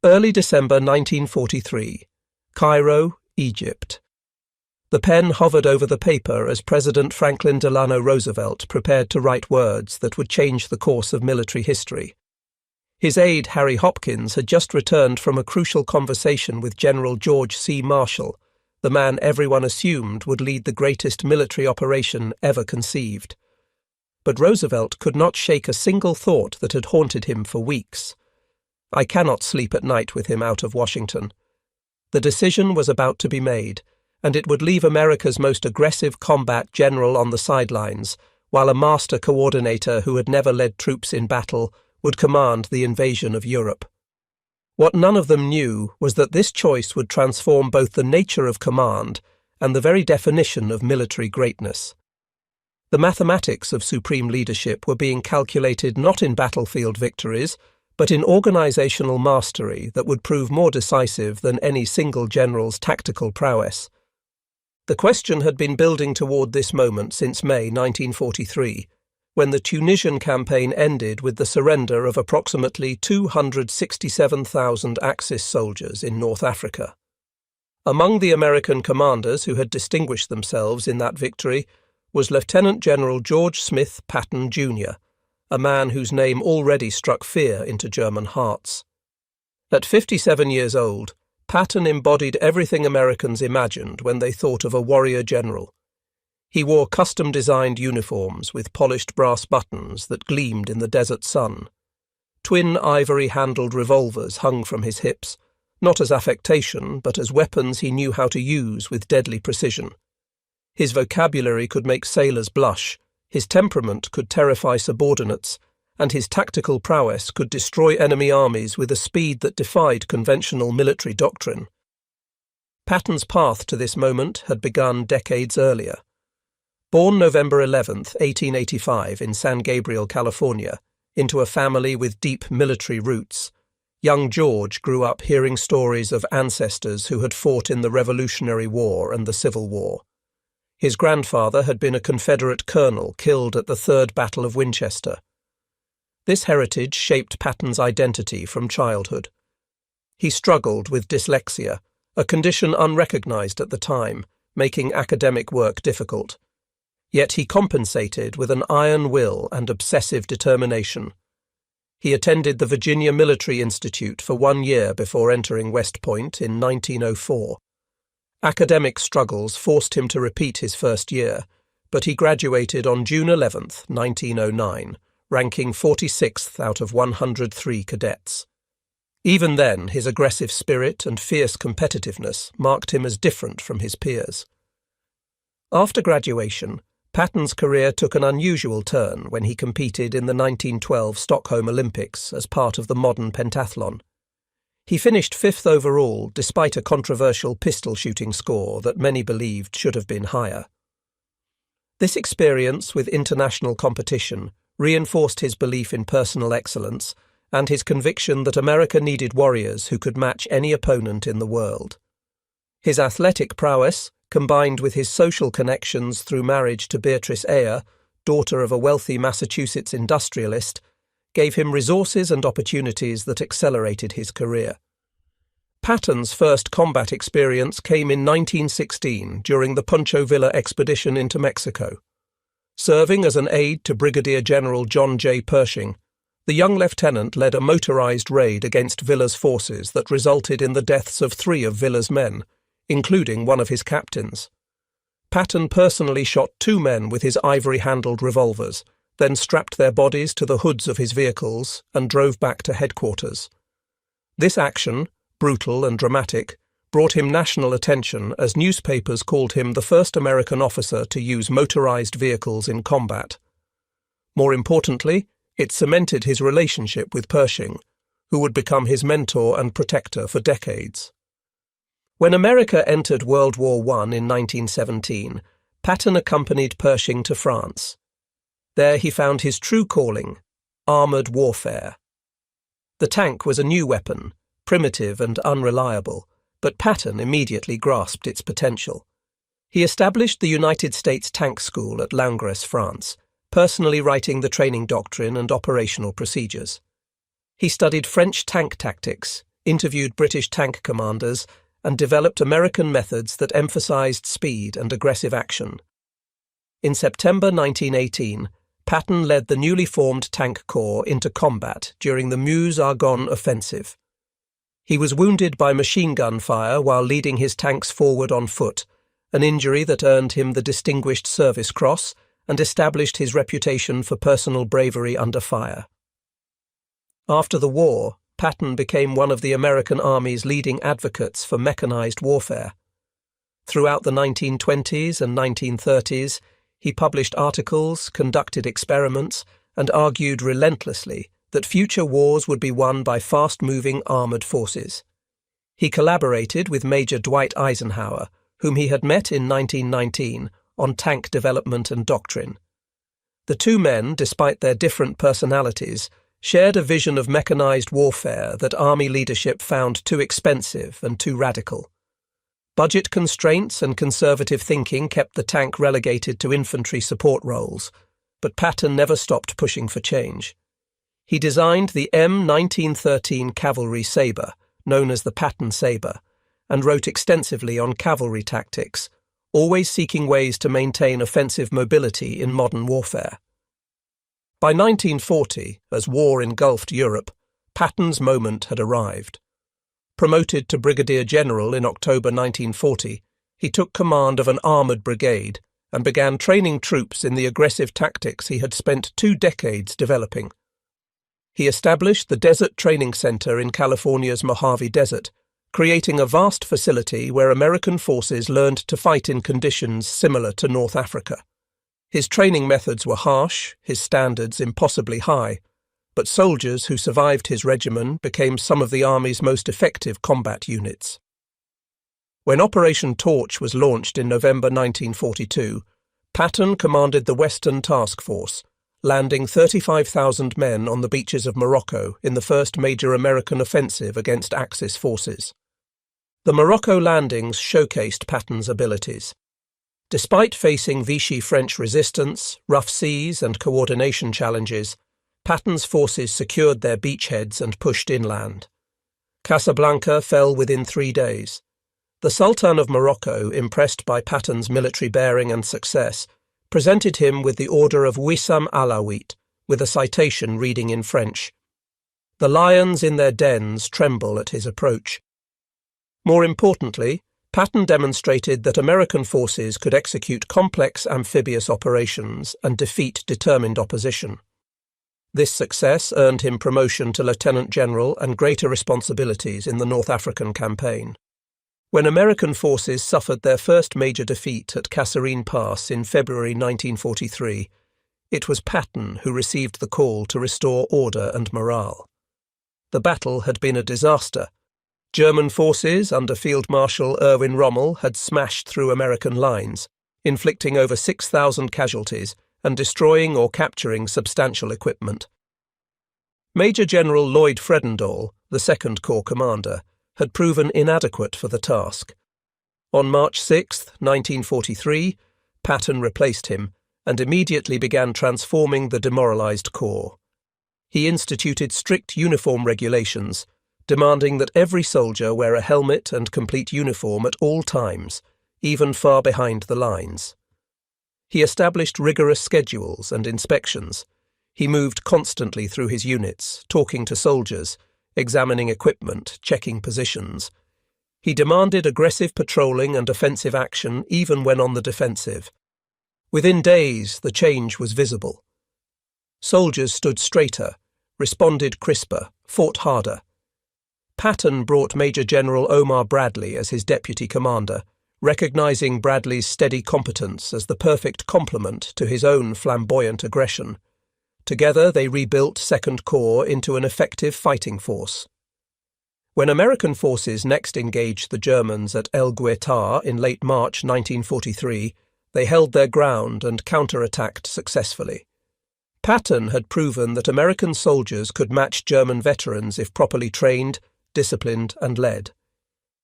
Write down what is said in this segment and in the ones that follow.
Early December 1943. Cairo, Egypt. The pen hovered over the paper as President Franklin Delano Roosevelt prepared to write words that would change the course of military history. His aide, Harry Hopkins, had just returned from a crucial conversation with General George C. Marshall, the man everyone assumed would lead the greatest military operation ever conceived. But Roosevelt could not shake a single thought that had haunted him for weeks. "I cannot sleep at night with him out of Washington." The decision was about to be made, and it would leave America's most aggressive combat general on the sidelines, while a master coordinator who had never led troops in battle would command the invasion of Europe. What none of them knew was that this choice would transform both the nature of command and the very definition of military greatness. The mathematics of supreme leadership were being calculated not in battlefield victories, but in organizational mastery that would prove more decisive than any single general's tactical prowess. The question had been building toward this moment since May 1943, when the Tunisian campaign ended with the surrender of approximately 267,000 Axis soldiers in North Africa. Among the American commanders who had distinguished themselves in that victory was Lieutenant General George Smith Patton, Jr., a man whose name already struck fear into German hearts. At 57 years old, Patton embodied everything Americans imagined when they thought of a warrior general. He wore custom-designed uniforms with polished brass buttons that gleamed in the desert sun. Twin ivory-handled revolvers hung from his hips, not as affectation, but as weapons he knew how to use with deadly precision. His vocabulary could make sailors blush, his temperament could terrify subordinates, and his tactical prowess could destroy enemy armies with a speed that defied conventional military doctrine. Patton's path to this moment had begun decades earlier. Born November 11, 1885, in San Gabriel, California, into a family with deep military roots, young George grew up hearing stories of ancestors who had fought in the Revolutionary War and the Civil War. His grandfather had been a Confederate colonel killed at the Third Battle of Winchester. This heritage shaped Patton's identity from childhood. He struggled with dyslexia, a condition unrecognized at the time, making academic work difficult. Yet he compensated with an iron will and obsessive determination. He attended the Virginia Military Institute for 1 year before entering West Point in 1904. Academic struggles forced him to repeat his first year, but he graduated on June 11, 1909, ranking 46th out of 103 cadets. Even then, his aggressive spirit and fierce competitiveness marked him as different from his peers. After graduation, Patton's career took an unusual turn when he competed in the 1912 Stockholm Olympics as part of the modern pentathlon. He finished 5th overall despite a controversial pistol shooting score that many believed should have been higher. This experience with international competition reinforced his belief in personal excellence and his conviction that America needed warriors who could match any opponent in the world. His athletic prowess, combined with his social connections through marriage to Beatrice Ayer, daughter of a wealthy Massachusetts industrialist, gave him resources and opportunities that accelerated his career. Patton's first combat experience came in 1916 during the Pancho Villa expedition into Mexico. Serving as an aide to Brigadier General John J. Pershing, the young lieutenant led a motorized raid against Villa's forces that resulted in the deaths of 3 of Villa's men, including one of his captains. Patton personally shot 2 men with his ivory-handled revolvers, then strapped their bodies to the hoods of his vehicles and drove back to headquarters. This action, brutal and dramatic, brought him national attention as newspapers called him the first American officer to use motorized vehicles in combat. More importantly, it cemented his relationship with Pershing, who would become his mentor and protector for decades. When America entered World War I in 1917, Patton accompanied Pershing to France. There he found his true calling, armoured warfare. The tank was a new weapon, primitive and unreliable, but Patton immediately grasped its potential. He established the United States Tank School at Langres, France, personally writing the training doctrine and operational procedures. He studied French tank tactics, interviewed British tank commanders, and developed American methods that emphasized speed and aggressive action. In September 1918, Patton led the newly formed Tank Corps into combat during the Meuse-Argonne offensive. He was wounded by machine gun fire while leading his tanks forward on foot, an injury that earned him the Distinguished Service Cross and established his reputation for personal bravery under fire. After the war, Patton became one of the American Army's leading advocates for mechanized warfare. Throughout the 1920s and 1930s, he published articles, conducted experiments, and argued relentlessly that future wars would be won by fast-moving armoured forces. He collaborated with Major Dwight Eisenhower, whom he had met in 1919, on tank development and doctrine. The two men, despite their different personalities, shared a vision of mechanized warfare that Army leadership found too expensive and too radical. Budget constraints and conservative thinking kept the tank relegated to infantry support roles, but Patton never stopped pushing for change. He designed the M1913 cavalry sabre, known as the Patton Sabre, and wrote extensively on cavalry tactics, always seeking ways to maintain offensive mobility in modern warfare. By 1940, as war engulfed Europe, Patton's moment had arrived. Promoted to brigadier general in October 1940, he took command of an armoured brigade and began training troops in the aggressive tactics he had spent 2 decades developing. He established the Desert Training Center in California's Mojave Desert, creating a vast facility where American forces learned to fight in conditions similar to North Africa. His training methods were harsh, his standards impossibly high, but soldiers who survived his regimen became some of the Army's most effective combat units. When Operation Torch was launched in November 1942, Patton commanded the Western Task Force, landing 35,000 men on the beaches of Morocco in the first major American offensive against Axis forces. The Morocco landings showcased Patton's abilities. Despite facing Vichy French resistance, rough seas and coordination challenges, Patton's forces secured their beachheads and pushed inland. Casablanca fell within 3 days. The Sultan of Morocco, impressed by Patton's military bearing and success, presented him with the Order of Wissam Alawite, with a citation reading in French. The lions in their dens tremble at his approach. More importantly, Patton demonstrated that American forces could execute complex amphibious operations and defeat determined opposition. This success earned him promotion to lieutenant general and greater responsibilities in the North African campaign. When American forces suffered their first major defeat at Kasserine Pass in February 1943, it was Patton who received the call to restore order and morale. The battle had been a disaster. German forces under Field Marshal Erwin Rommel had smashed through American lines, inflicting over 6,000 casualties and destroying or capturing substantial equipment. Major General Lloyd Fredendall, the Second Corps commander, had proven inadequate for the task. On March 6, 1943, Patton replaced him and immediately began transforming the demoralized corps. He instituted strict uniform regulations, demanding that every soldier wear a helmet and complete uniform at all times, even far behind the lines. He established rigorous schedules and inspections. He moved constantly through his units, talking to soldiers, examining equipment, checking positions. He demanded aggressive patrolling and offensive action even when on the defensive. Within days, the change was visible. Soldiers stood straighter, responded crisper, fought harder. Patton brought Major General Omar Bradley as his deputy commander, recognizing Bradley's steady competence as the perfect complement to his own flamboyant aggression. Together they rebuilt Second Corps into an effective fighting force. When American forces next engaged the Germans at El Guetar in late March 1943, they held their ground and counterattacked successfully. Patton had proven that American soldiers could match German veterans if properly trained, disciplined and led.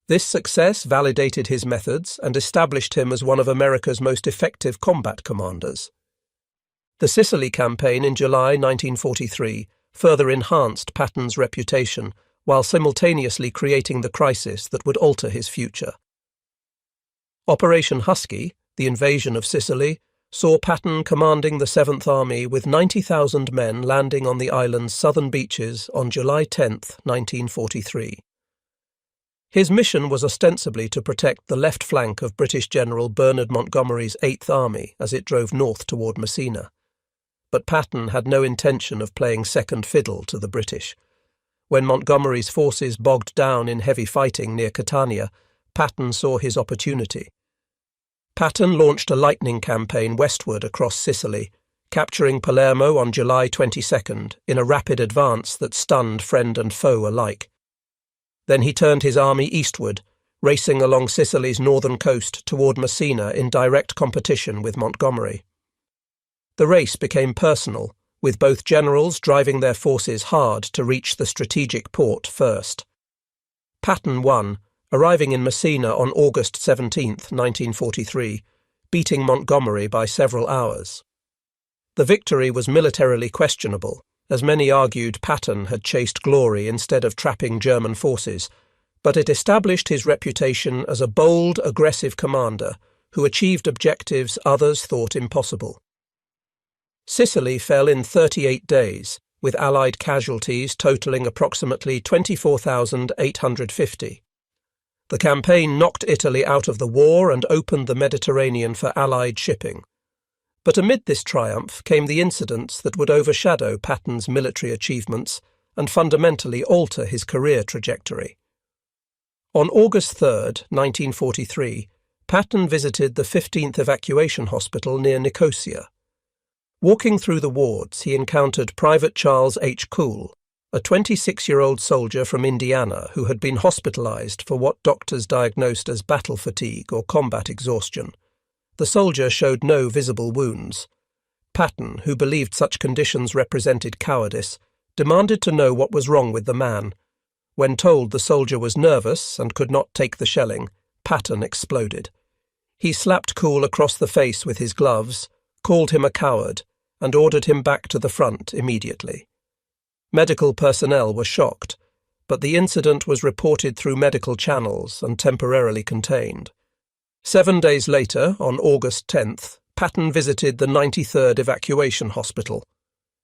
This success validated his methods and established him as one of America's most effective combat commanders. The Sicily campaign in July 1943 further enhanced Patton's reputation, while simultaneously creating the crisis that would alter his future. Operation Husky, the invasion of Sicily, saw Patton commanding the 7th Army with 90,000 men landing on the island's southern beaches on July 10, 1943. His mission was ostensibly to protect the left flank of British General Bernard Montgomery's 8th Army as it drove north toward Messina. But Patton had no intention of playing second fiddle to the British. When Montgomery's forces bogged down in heavy fighting near Catania, Patton saw his opportunity. Patton launched a lightning campaign westward across Sicily, capturing Palermo on July 22nd in a rapid advance that stunned friend and foe alike. Then he turned his army eastward, racing along Sicily's northern coast toward Messina in direct competition with Montgomery. The race became personal, with both generals driving their forces hard to reach the strategic port first. Patton won, arriving in Messina on August 17, 1943, beating Montgomery by several hours. The victory was militarily questionable, as many argued Patton had chased glory instead of trapping German forces, but it established his reputation as a bold, aggressive commander who achieved objectives others thought impossible. Sicily fell in 38 days, with Allied casualties totaling approximately 24,850. The campaign knocked Italy out of the war and opened the Mediterranean for Allied shipping. But amid this triumph came the incidents that would overshadow Patton's military achievements and fundamentally alter his career trajectory. On August 3, 1943, Patton visited the 15th Evacuation Hospital near Nicosia. Walking through the wards, he encountered Private Charles H. Cool, a 26-year-old soldier from Indiana who had been hospitalized for what doctors diagnosed as battle fatigue or combat exhaustion. The soldier showed no visible wounds. Patton, who believed such conditions represented cowardice, demanded to know what was wrong with the man. When told the soldier was nervous and could not take the shelling, Patton exploded. He slapped Cool across the face with his gloves, called him a coward, and ordered him back to the front immediately. Medical personnel were shocked, but the incident was reported through medical channels and temporarily contained. 7 days later, on August 10th, Patton visited the 93rd Evacuation Hospital.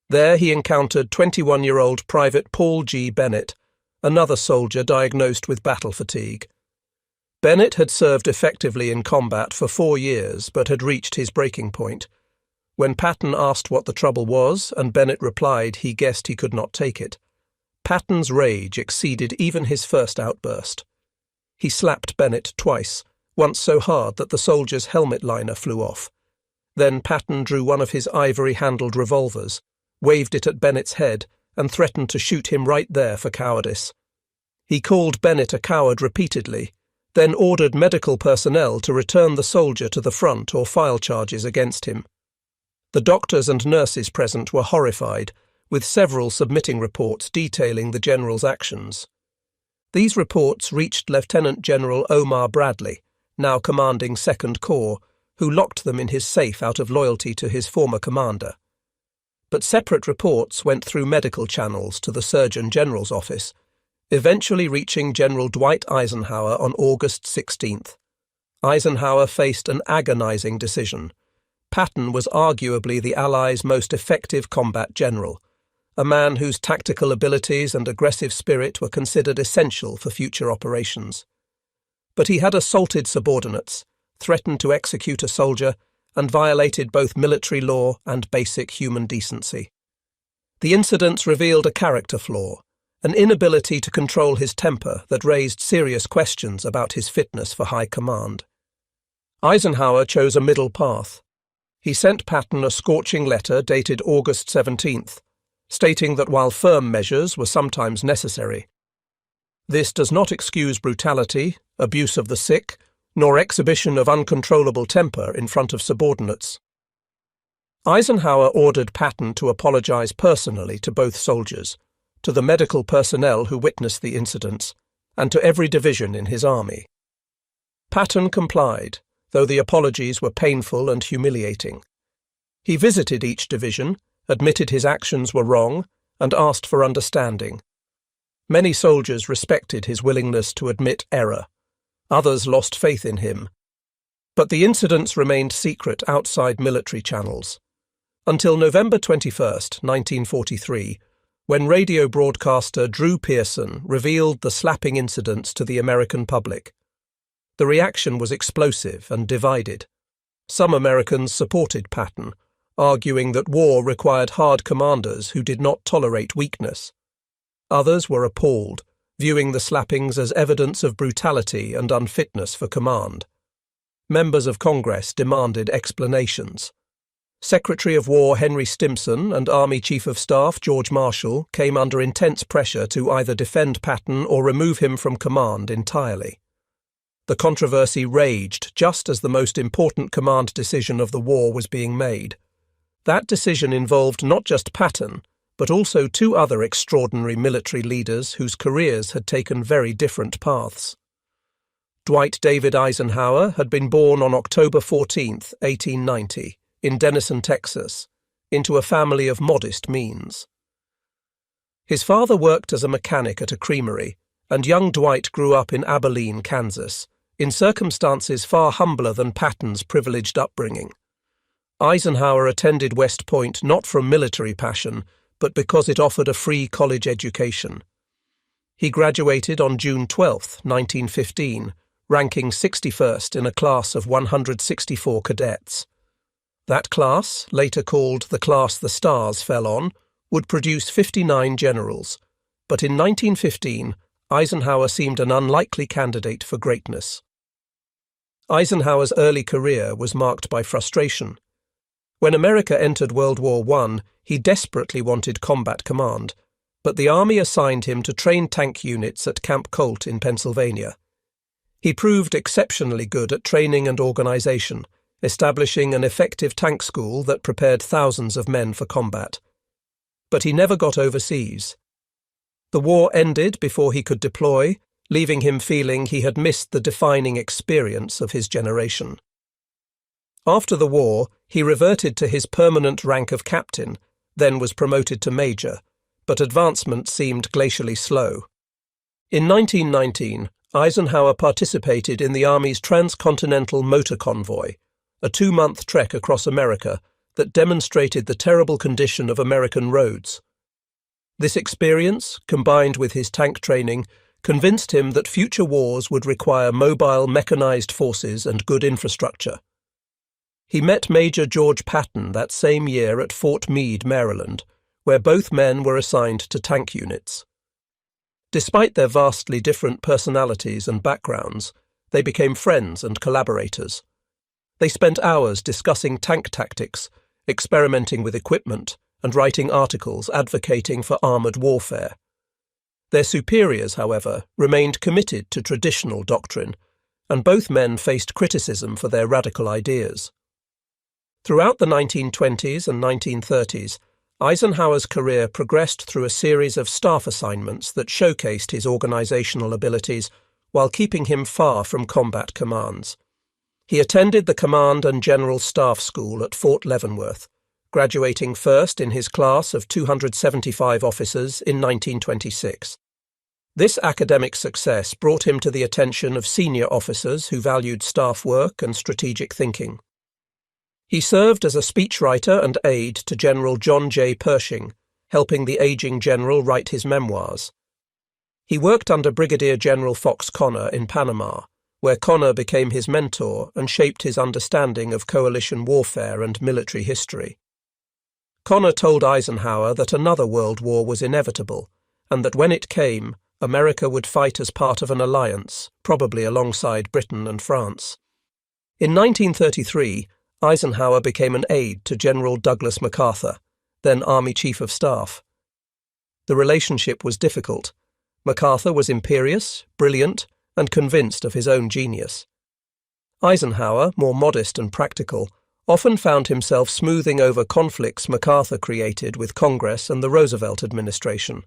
There he encountered 21-year-old Private Paul G. Bennett, another soldier diagnosed with battle fatigue. Bennett had served effectively in combat for 4 years but had reached his breaking point. When Patton asked what the trouble was and Bennett replied he guessed he could not take it, Patton's rage exceeded even his first outburst. He slapped Bennett twice, once so hard that the soldier's helmet liner flew off. Then Patton drew one of his ivory-handled revolvers, waved it at Bennett's head, and threatened to shoot him right there for cowardice. He called Bennett a coward repeatedly, then ordered medical personnel to return the soldier to the front or file charges against him. The doctors and nurses present were horrified, with several submitting reports detailing the general's actions. These reports reached Lieutenant General Omar Bradley, now commanding 2nd Corps, who locked them in his safe out of loyalty to his former commander. But separate reports went through medical channels to the Surgeon General's office, eventually reaching General Dwight Eisenhower on August 16th. Eisenhower faced an agonizing decision. Patton was arguably the Allies' most effective combat general, a man whose tactical abilities and aggressive spirit were considered essential for future operations. But he had assaulted subordinates, threatened to execute a soldier, and violated both military law and basic human decency. The incidents revealed a character flaw, an inability to control his temper that raised serious questions about his fitness for high command. Eisenhower chose a middle path. He sent Patton a scorching letter dated August 17th, stating that while firm measures were sometimes necessary, this does not excuse brutality, abuse of the sick, nor exhibition of uncontrollable temper in front of subordinates. Eisenhower ordered Patton to apologize personally to both soldiers, to the medical personnel who witnessed the incidents, and to every division in his army. Patton complied, though the apologies were painful and humiliating. He visited each division, admitted his actions were wrong, and asked for understanding. Many soldiers respected his willingness to admit error. Others lost faith in him. But the incidents remained secret outside military channels. Until November 21, 1943, when radio broadcaster Drew Pearson revealed the slapping incidents to the American public. The reaction was explosive and divided. Some Americans supported Patton, arguing that war required hard commanders who did not tolerate weakness. Others were appalled, viewing the slappings as evidence of brutality and unfitness for command. Members of Congress demanded explanations. Secretary of War Henry Stimson and Army Chief of Staff George Marshall came under intense pressure to either defend Patton or remove him from command entirely. The controversy raged just as the most important command decision of the war was being made. That decision involved not just Patton, but also two other extraordinary military leaders whose careers had taken very different paths. Dwight David Eisenhower had been born on October 14, 1890, in Denison, Texas, into a family of modest means. His father worked as a mechanic at a creamery, and young Dwight grew up in Abilene, Kansas, in circumstances far humbler than Patton's privileged upbringing. Eisenhower attended West Point not from military passion, but because it offered a free college education. He graduated on June 12, 1915, ranking 61st in a class of 164 cadets. That class, later called the class the Stars fell on, would produce 59 generals, but in 1915, Eisenhower seemed an unlikely candidate for greatness. Eisenhower's early career was marked by frustration. When America entered World War I, he desperately wanted combat command, but the Army assigned him to train tank units at Camp Colt in Pennsylvania. He proved exceptionally good at training and organization, establishing an effective tank school that prepared thousands of men for combat. But he never got overseas. The war ended before he could deploy, leaving him feeling he had missed the defining experience of his generation. After the war, he reverted to his permanent rank of captain, then was promoted to major, but advancement seemed glacially slow. In 1919, Eisenhower participated in the Army's transcontinental motor convoy, a 2-month trek across America that demonstrated the terrible condition of American roads. This experience, combined with his tank training, convinced him that future wars would require mobile mechanized forces and good infrastructure. He met Major George Patton that same year at Fort Meade, Maryland, where both men were assigned to tank units. Despite their vastly different personalities and backgrounds, they became friends and collaborators. They spent hours discussing tank tactics, experimenting with equipment, and writing articles advocating for armoured warfare. Their superiors, however, remained committed to traditional doctrine, and both men faced criticism for their radical ideas. Throughout the 1920s and 1930s, Eisenhower's career progressed through a series of staff assignments that showcased his organizational abilities while keeping him far from combat commands. He attended the Command and General Staff School at Fort Leavenworth, graduating first in his class of 275 officers in 1926. This academic success brought him to the attention of senior officers who valued staff work and strategic thinking. He served as a speechwriter and aide to General John J. Pershing, helping the aging general write his memoirs. He worked under Brigadier General Fox Connor in Panama, where Connor became his mentor and shaped his understanding of coalition warfare and military history. Connor told Eisenhower that another world war was inevitable, and that when it came, America would fight as part of an alliance, probably alongside Britain and France. In 1933, Eisenhower became an aide to General Douglas MacArthur, then Army Chief of Staff. The relationship was difficult. MacArthur was imperious, brilliant, and convinced of his own genius. Eisenhower, more modest and practical, often found himself smoothing over conflicts MacArthur created with Congress and the Roosevelt administration.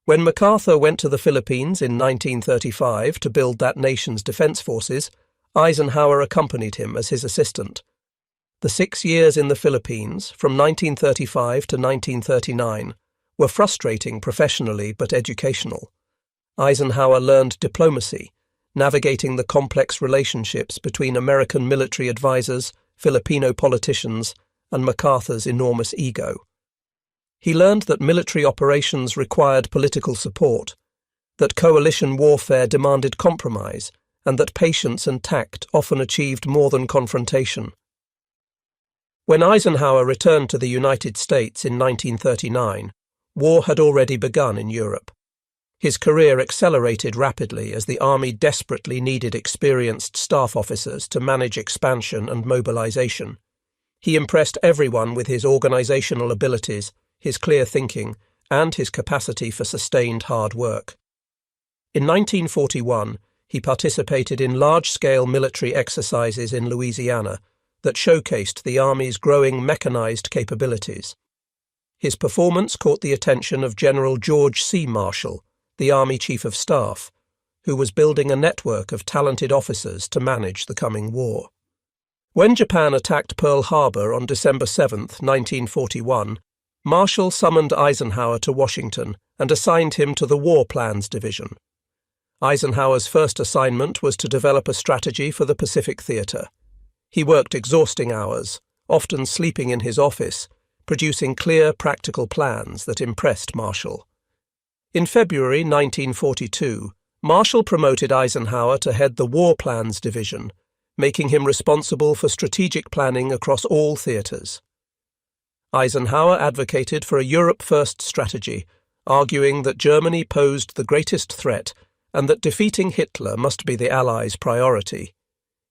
When MacArthur went to the Philippines in 1935 to build that nation's defense forces, Eisenhower accompanied him as his assistant. The 6 years in the Philippines, from 1935 to 1939, were frustrating professionally but educational. Eisenhower learned diplomacy, navigating the complex relationships between American military advisors, Filipino politicians, and MacArthur's enormous ego. He learned that military operations required political support, that coalition warfare demanded compromise, and that patience and tact often achieved more than confrontation. When Eisenhower returned to the United States in 1939, war had already begun in Europe. His career accelerated rapidly as the Army desperately needed experienced staff officers to manage expansion and mobilization. He impressed everyone with his organizational abilities, his clear thinking, and his capacity for sustained hard work. In 1941, he participated in large-scale military exercises in Louisiana that showcased the Army's growing mechanized capabilities. His performance caught the attention of General George C. Marshall, the Army Chief of Staff, who was building a network of talented officers to manage the coming war. When Japan attacked Pearl Harbor on December 7, 1941, Marshall summoned Eisenhower to Washington and assigned him to the War Plans Division. Eisenhower's first assignment was to develop a strategy for the Pacific Theater. He worked exhausting hours, often sleeping in his office, producing clear, practical plans that impressed Marshall. In February 1942, Marshall promoted Eisenhower to head the War Plans Division, making him responsible for strategic planning across all theaters. Eisenhower advocated for a Europe-first strategy, arguing that Germany posed the greatest threat and that defeating Hitler must be the Allies' priority.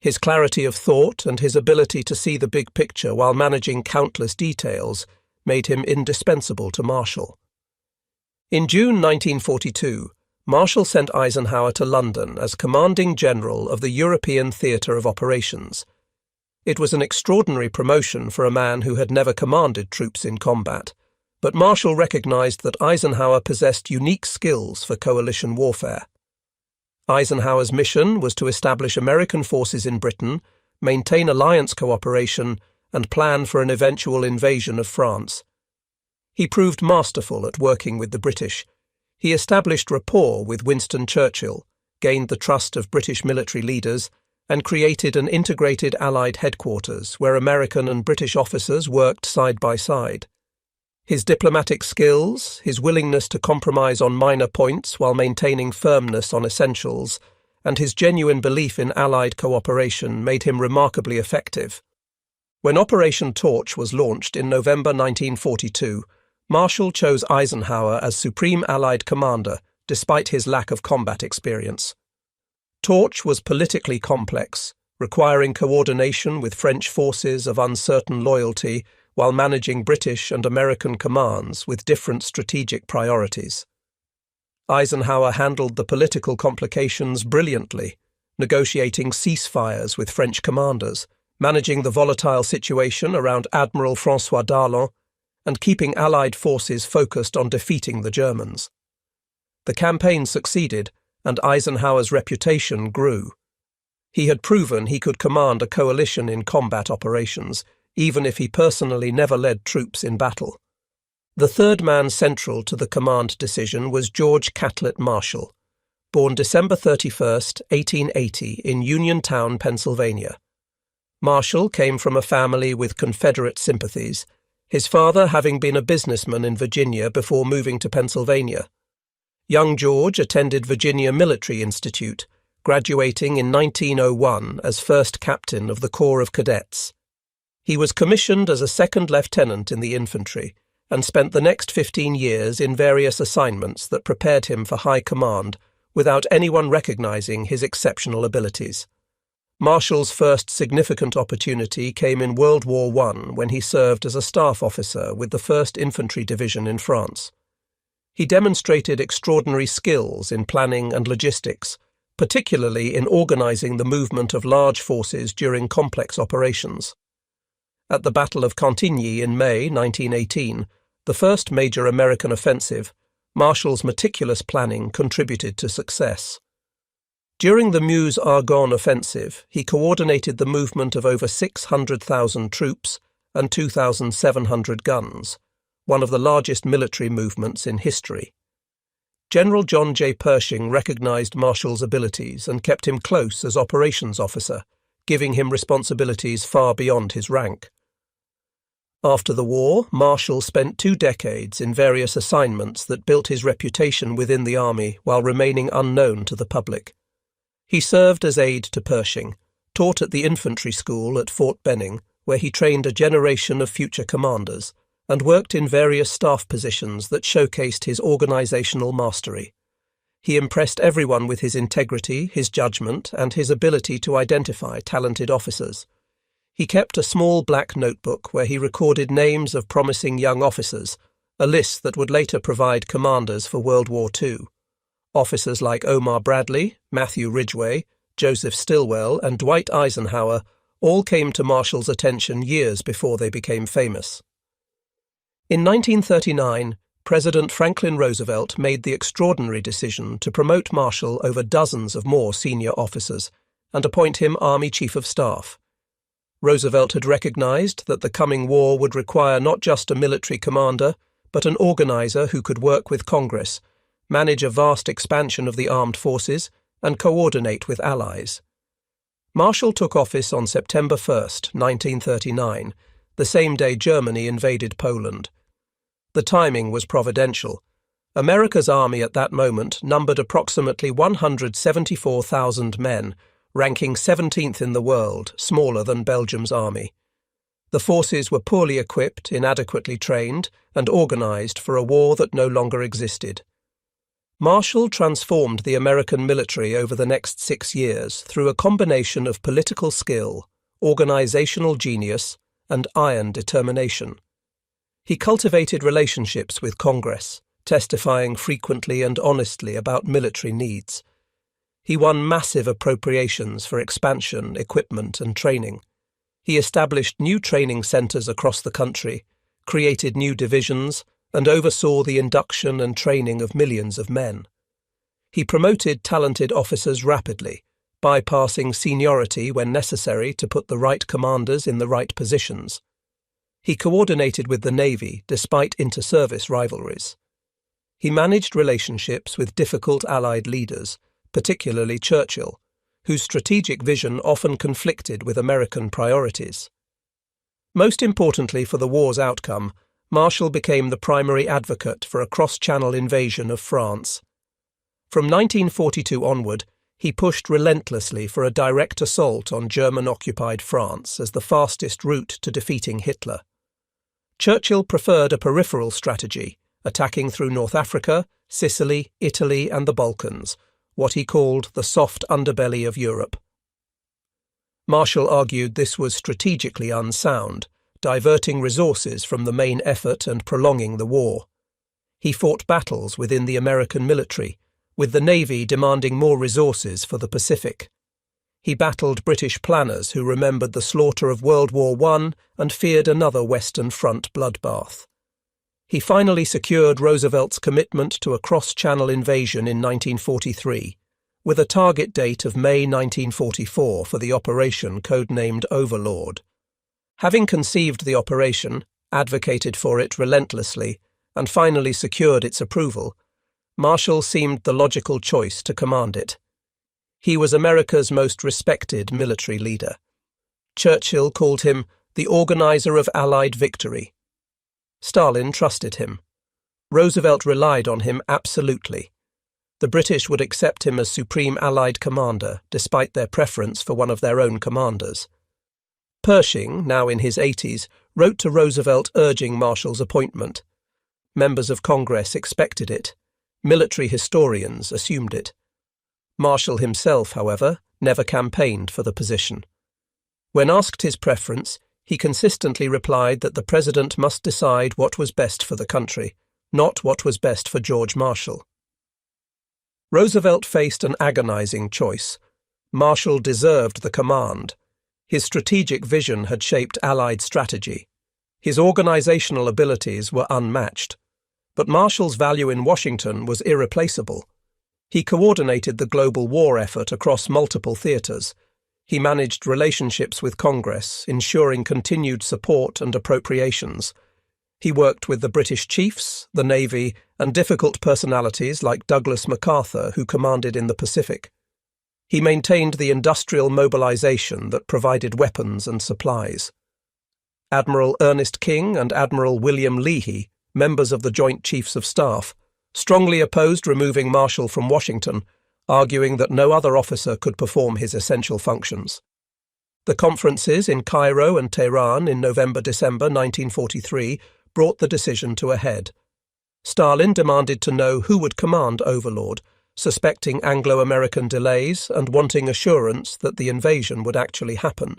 His clarity of thought and his ability to see the big picture while managing countless details made him indispensable to Marshall. In June 1942, Marshall sent Eisenhower to London as Commanding General of the European Theatre of Operations. It was an extraordinary promotion for a man who had never commanded troops in combat, but Marshall recognized that Eisenhower possessed unique skills for coalition warfare. Eisenhower's mission was to establish American forces in Britain, maintain alliance cooperation, and plan for an eventual invasion of France. He proved masterful at working with the British. He established rapport with Winston Churchill, gained the trust of British military leaders, and created an integrated Allied headquarters where American and British officers worked side by side. His diplomatic skills, his willingness to compromise on minor points while maintaining firmness on essentials, and his genuine belief in Allied cooperation made him remarkably effective. When Operation Torch was launched in November 1942, Marshall chose Eisenhower as Supreme Allied Commander, despite his lack of combat experience. Torch was politically complex, requiring coordination with French forces of uncertain loyalty while managing British and American commands with different strategic priorities. Eisenhower handled the political complications brilliantly, negotiating ceasefires with French commanders, managing the volatile situation around Admiral François Darlan, and keeping Allied forces focused on defeating the Germans. The campaign succeeded, and Eisenhower's reputation grew. He had proven he could command a coalition in combat operations, even if he personally never led troops in battle. The third man central to the command decision was George Catlett Marshall, born December 31, 1880, in Uniontown, Pennsylvania. Marshall came from a family with Confederate sympathies, his father having been a businessman in Virginia before moving to Pennsylvania. Young George attended Virginia Military Institute, graduating in 1901 as first captain of the Corps of Cadets. He was commissioned as a second lieutenant in the infantry and spent the next 15 years in various assignments that prepared him for high command without anyone recognizing his exceptional abilities. Marshall's first significant opportunity came in World War I when he served as a staff officer with the 1st Infantry Division in France. He demonstrated extraordinary skills in planning and logistics, particularly in organizing the movement of large forces during complex operations. At the Battle of Cantigny in May 1918, the first major American offensive, Marshall's meticulous planning contributed to success. During the Meuse-Argonne offensive, he coordinated the movement of over 600,000 troops and 2,700 guns, one of the largest military movements in history. General John J. Pershing recognized Marshall's abilities and kept him close as operations officer, giving him responsibilities far beyond his rank. After the war, Marshall spent 2 decades in various assignments that built his reputation within the army while remaining unknown to the public. He served as aide to Pershing, taught at the infantry school at Fort Benning, where he trained a generation of future commanders, and worked in various staff positions that showcased his organizational mastery. He impressed everyone with his integrity, his judgment, and his ability to identify talented officers. He kept a small black notebook where he recorded names of promising young officers, a list that would later provide commanders for World War II. Officers like Omar Bradley, Matthew Ridgway, Joseph Stilwell, and Dwight Eisenhower all came to Marshall's attention years before they became famous. In 1939, President Franklin Roosevelt made the extraordinary decision to promote Marshall over dozens of more senior officers and appoint him Army Chief of Staff. Roosevelt had recognized that the coming war would require not just a military commander, but an organizer who could work with Congress, manage a vast expansion of the armed forces, and coordinate with allies. Marshall took office on September 1, 1939, the same day Germany invaded Poland. The timing was providential. America's army at that moment numbered approximately 174,000 men, ranking 17th in the world, smaller than Belgium's army. The forces were poorly equipped, inadequately trained, and organized for a war that no longer existed. Marshall transformed the American military over the next 6 years through a combination of political skill, organizational genius, and iron determination. He cultivated relationships with Congress, testifying frequently and honestly about military needs. He won massive appropriations for expansion, equipment, and training. He established new training centers across the country, created new divisions, and oversaw the induction and training of millions of men. He promoted talented officers rapidly, bypassing seniority when necessary to put the right commanders in the right positions. He coordinated with the Navy despite inter-service rivalries. He managed relationships with difficult Allied leaders, particularly Churchill, whose strategic vision often conflicted with American priorities. Most importantly for the war's outcome, Marshall became the primary advocate for a cross-channel invasion of France. From 1942 onward, he pushed relentlessly for a direct assault on German-occupied France as the fastest route to defeating Hitler. Churchill preferred a peripheral strategy, attacking through North Africa, Sicily, Italy, and the Balkans, what he called the soft underbelly of Europe. Marshall argued this was strategically unsound, diverting resources from the main effort and prolonging the war. He fought battles within the American military, with the Navy demanding more resources for the Pacific. He battled British planners who remembered the slaughter of World War I and feared another Western Front bloodbath. He finally secured Roosevelt's commitment to a cross-channel invasion in 1943, with a target date of May 1944 for the operation codenamed Overlord. Having conceived the operation, advocated for it relentlessly, and finally secured its approval, Marshall seemed the logical choice to command it. He was America's most respected military leader. Churchill called him the organizer of Allied victory. Stalin trusted him. Roosevelt relied on him absolutely. The British would accept him as Supreme Allied Commander, despite their preference for one of their own commanders. Pershing, now in his 80s, wrote to Roosevelt urging Marshall's appointment. Members of Congress expected it. Military historians assumed it. Marshall himself, however, never campaigned for the position. When asked his preference, he consistently replied that the president must decide what was best for the country, not what was best for George Marshall. Roosevelt faced an agonizing choice. Marshall deserved the command. His strategic vision had shaped Allied strategy. His organizational abilities were unmatched. But Marshall's value in Washington was irreplaceable. He coordinated the global war effort across multiple theaters. He managed relationships with Congress, ensuring continued support and appropriations. He worked with the British chiefs, the Navy, and difficult personalities like Douglas MacArthur, who commanded in the Pacific. He maintained the industrial mobilization that provided weapons and supplies. Admiral Ernest King and Admiral William Leahy, members of the Joint Chiefs of Staff, strongly opposed removing Marshall from Washington, arguing that no other officer could perform his essential functions. The conferences in Cairo and Tehran in November-December 1943 brought the decision to a head. Stalin demanded to know who would command Overlord, suspecting Anglo-American delays and wanting assurance that the invasion would actually happen.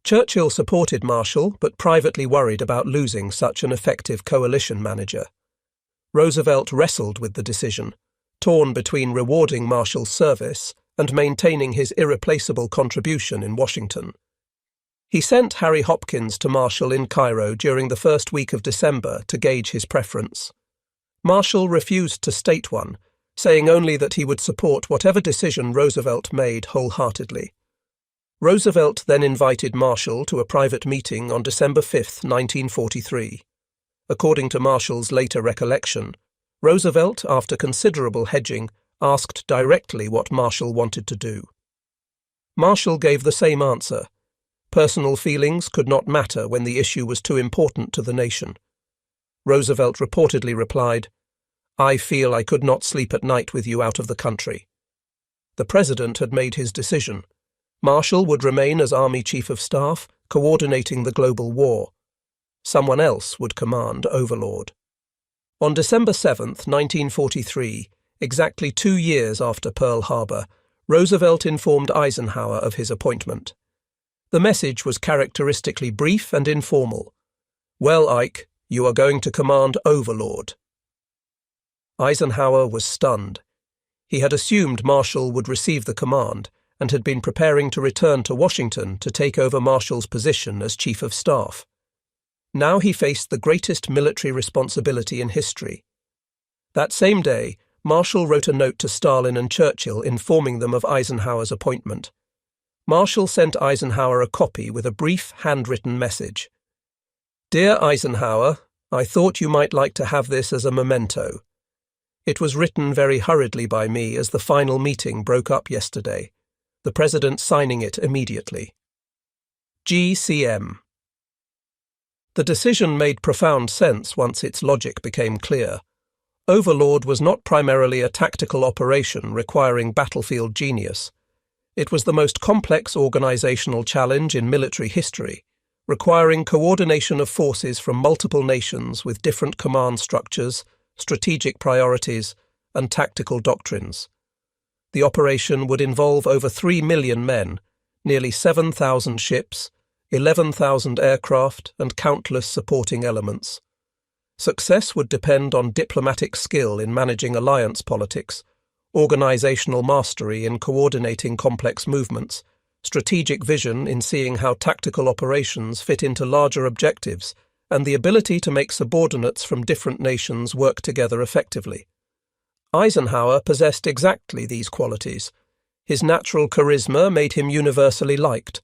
Churchill supported Marshall, but privately worried about losing such an effective coalition manager. Roosevelt wrestled with the decision, torn between rewarding Marshall's service and maintaining his irreplaceable contribution in Washington. He sent Harry Hopkins to Marshall in Cairo during the first week of December to gauge his preference. Marshall refused to state one, saying only that he would support whatever decision Roosevelt made wholeheartedly. Roosevelt then invited Marshall to a private meeting on December 5, 1943. According to Marshall's later recollection, Roosevelt, after considerable hedging, asked directly what Marshall wanted to do. Marshall gave the same answer. Personal feelings could not matter when the issue was too important to the nation. Roosevelt reportedly replied, "I feel I could not sleep at night with you out of the country." The president had made his decision. Marshall would remain as Army Chief of Staff, coordinating the global war. Someone else would command Overlord. On December 7, 1943, exactly 2 years after Pearl Harbor, Roosevelt informed Eisenhower of his appointment. The message was characteristically brief and informal. "Well, Ike, you are going to command Overlord." Eisenhower was stunned. He had assumed Marshall would receive the command and had been preparing to return to Washington to take over Marshall's position as Chief of Staff. Now he faced the greatest military responsibility in history. That same day, Marshall wrote a note to Stalin and Churchill informing them of Eisenhower's appointment. Marshall sent Eisenhower a copy with a brief handwritten message. "Dear Eisenhower, I thought you might like to have this as a memento. It was written very hurriedly by me as the final meeting broke up yesterday, the President signing it immediately. GCM." The decision made profound sense once its logic became clear. Overlord was not primarily a tactical operation requiring battlefield genius. It was the most complex organizational challenge in military history, requiring coordination of forces from multiple nations with different command structures, strategic priorities, and tactical doctrines. The operation would involve over 3 million men, nearly 7,000 ships, 11,000 aircraft, and countless supporting elements. Success would depend on diplomatic skill in managing alliance politics, organizational mastery in coordinating complex movements, strategic vision in seeing how tactical operations fit into larger objectives, and the ability to make subordinates from different nations work together effectively. Eisenhower possessed exactly these qualities. His natural charisma made him universally liked.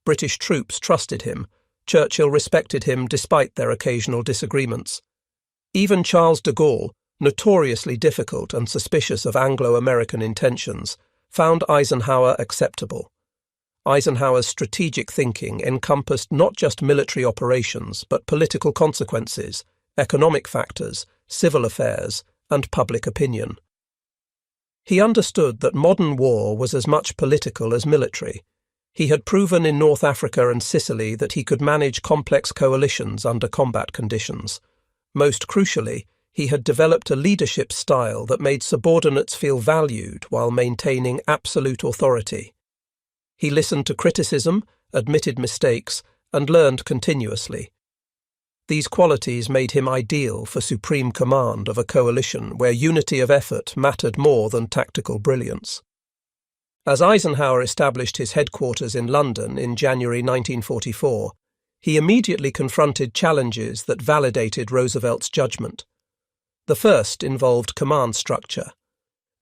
British troops trusted him. Churchill respected him despite their occasional disagreements. Even Charles de Gaulle, notoriously difficult and suspicious of Anglo-American intentions, found Eisenhower acceptable. Eisenhower's strategic thinking encompassed not just military operations, but political consequences, economic factors, civil affairs, and public opinion. He understood that modern war was as much political as military. He had proven in North Africa and Sicily that he could manage complex coalitions under combat conditions. Most crucially, he had developed a leadership style that made subordinates feel valued while maintaining absolute authority. He listened to criticism, admitted mistakes, and learned continuously. These qualities made him ideal for supreme command of a coalition where unity of effort mattered more than tactical brilliance. As Eisenhower established his headquarters in London in January 1944, he immediately confronted challenges that validated Roosevelt's judgment. The first involved command structure.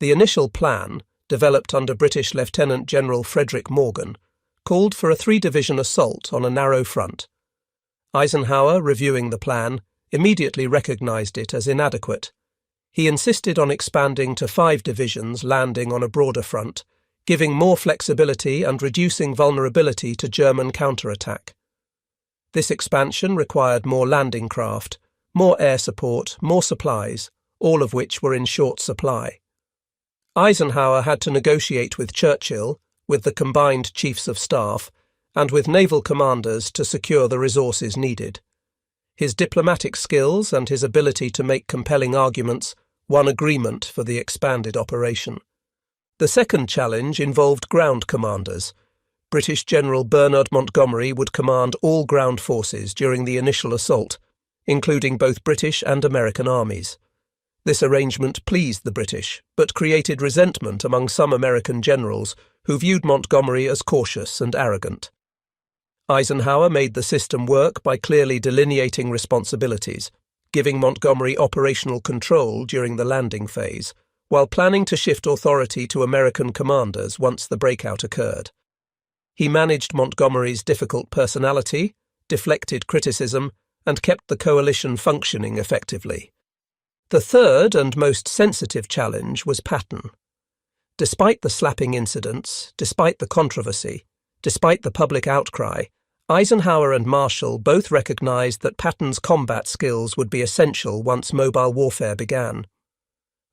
The initial plan, developed under British Lieutenant General Frederick Morgan, called for a 3-division assault on a narrow front. Eisenhower, reviewing the plan, immediately recognized it as inadequate. He insisted on expanding to 5 divisions landing on a broader front, giving more flexibility and reducing vulnerability to German counterattack. This expansion required more landing craft, more air support, more supplies, all of which were in short supply. Eisenhower had to negotiate with Churchill, with the combined chiefs of staff, and with naval commanders to secure the resources needed. His diplomatic skills and his ability to make compelling arguments won agreement for the expanded operation. The second challenge involved ground commanders. British General Bernard Montgomery would command all ground forces during the initial assault, including both British and American armies. This arrangement pleased the British, but created resentment among some American generals who viewed Montgomery as cautious and arrogant. Eisenhower made the system work by clearly delineating responsibilities, giving Montgomery operational control during the landing phase, while planning to shift authority to American commanders once the breakout occurred. He managed Montgomery's difficult personality, deflected criticism, and kept the coalition functioning effectively. The third and most sensitive challenge was Patton. Despite the slapping incidents, despite the controversy, despite the public outcry, Eisenhower and Marshall both recognized that Patton's combat skills would be essential once mobile warfare began.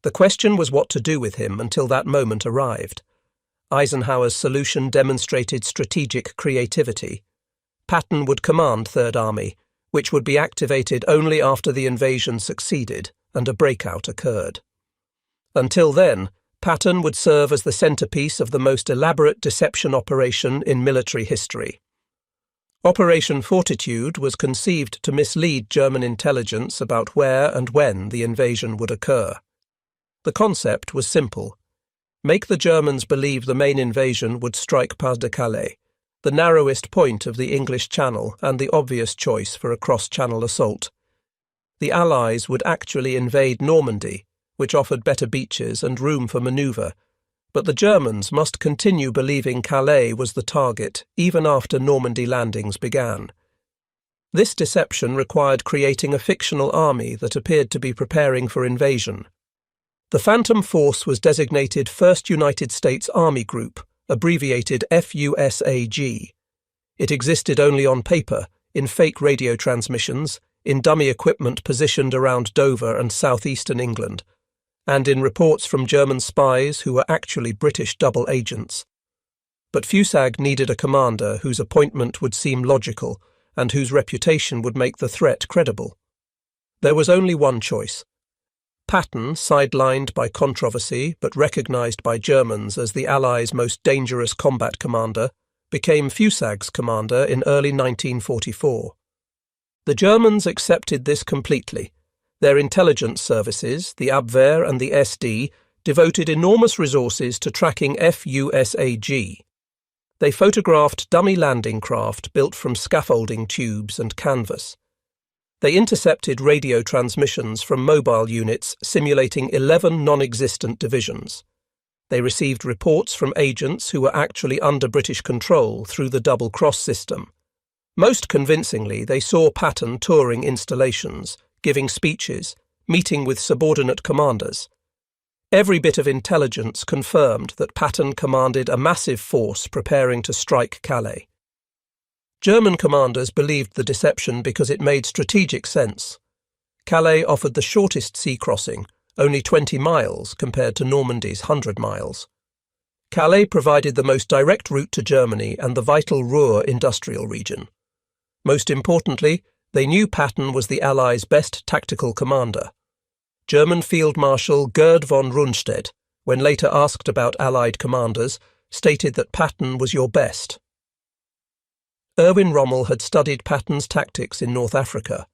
The question was what to do with him until that moment arrived. Eisenhower's solution demonstrated strategic creativity. Patton would command Third Army, which would be activated only after the invasion succeeded and a breakout occurred. Until then, Patton would serve as the centerpiece of the most elaborate deception operation in military history. Operation Fortitude was conceived to mislead German intelligence about where and when the invasion would occur. The concept was simple. Make the Germans believe the main invasion would strike Pas de Calais, the narrowest point of the English Channel and the obvious choice for a cross-channel assault. The Allies would actually invade Normandy, which offered better beaches and room for manoeuvre, but the Germans must continue believing Calais was the target even after Normandy landings began. This deception required creating a fictional army that appeared to be preparing for invasion. The Phantom Force was designated 1st United States Army Group, abbreviated FUSAG. It existed only on paper, in fake radio transmissions, in dummy equipment positioned around Dover and southeastern England, and in reports from German spies who were actually British double agents. But FUSAG needed a commander whose appointment would seem logical and whose reputation would make the threat credible. There was only one choice. Patton, sidelined by controversy but recognized by Germans as the Allies' most dangerous combat commander, became FUSAG's commander in early 1944. The Germans accepted this completely. Their intelligence services, the Abwehr and the SD, devoted enormous resources to tracking FUSAG. They photographed dummy landing craft built from scaffolding tubes and canvas. They intercepted radio transmissions from mobile units simulating 11 non-existent divisions. They received reports from agents who were actually under British control through the double-cross system. Most convincingly, they saw Patton touring installations, giving speeches, meeting with subordinate commanders. Every bit of intelligence confirmed that Patton commanded a massive force preparing to strike Calais. German commanders believed the deception because it made strategic sense. Calais offered the shortest sea crossing, only 20 miles compared to Normandy's 100 miles. Calais provided the most direct route to Germany and the vital Ruhr industrial region. Most importantly, they knew Patton was the Allies' best tactical commander. German Field Marshal Gerd von Rundstedt, when later asked about Allied commanders, stated that Patton was your best. Erwin Rommel had studied Patton's tactics in North Africa.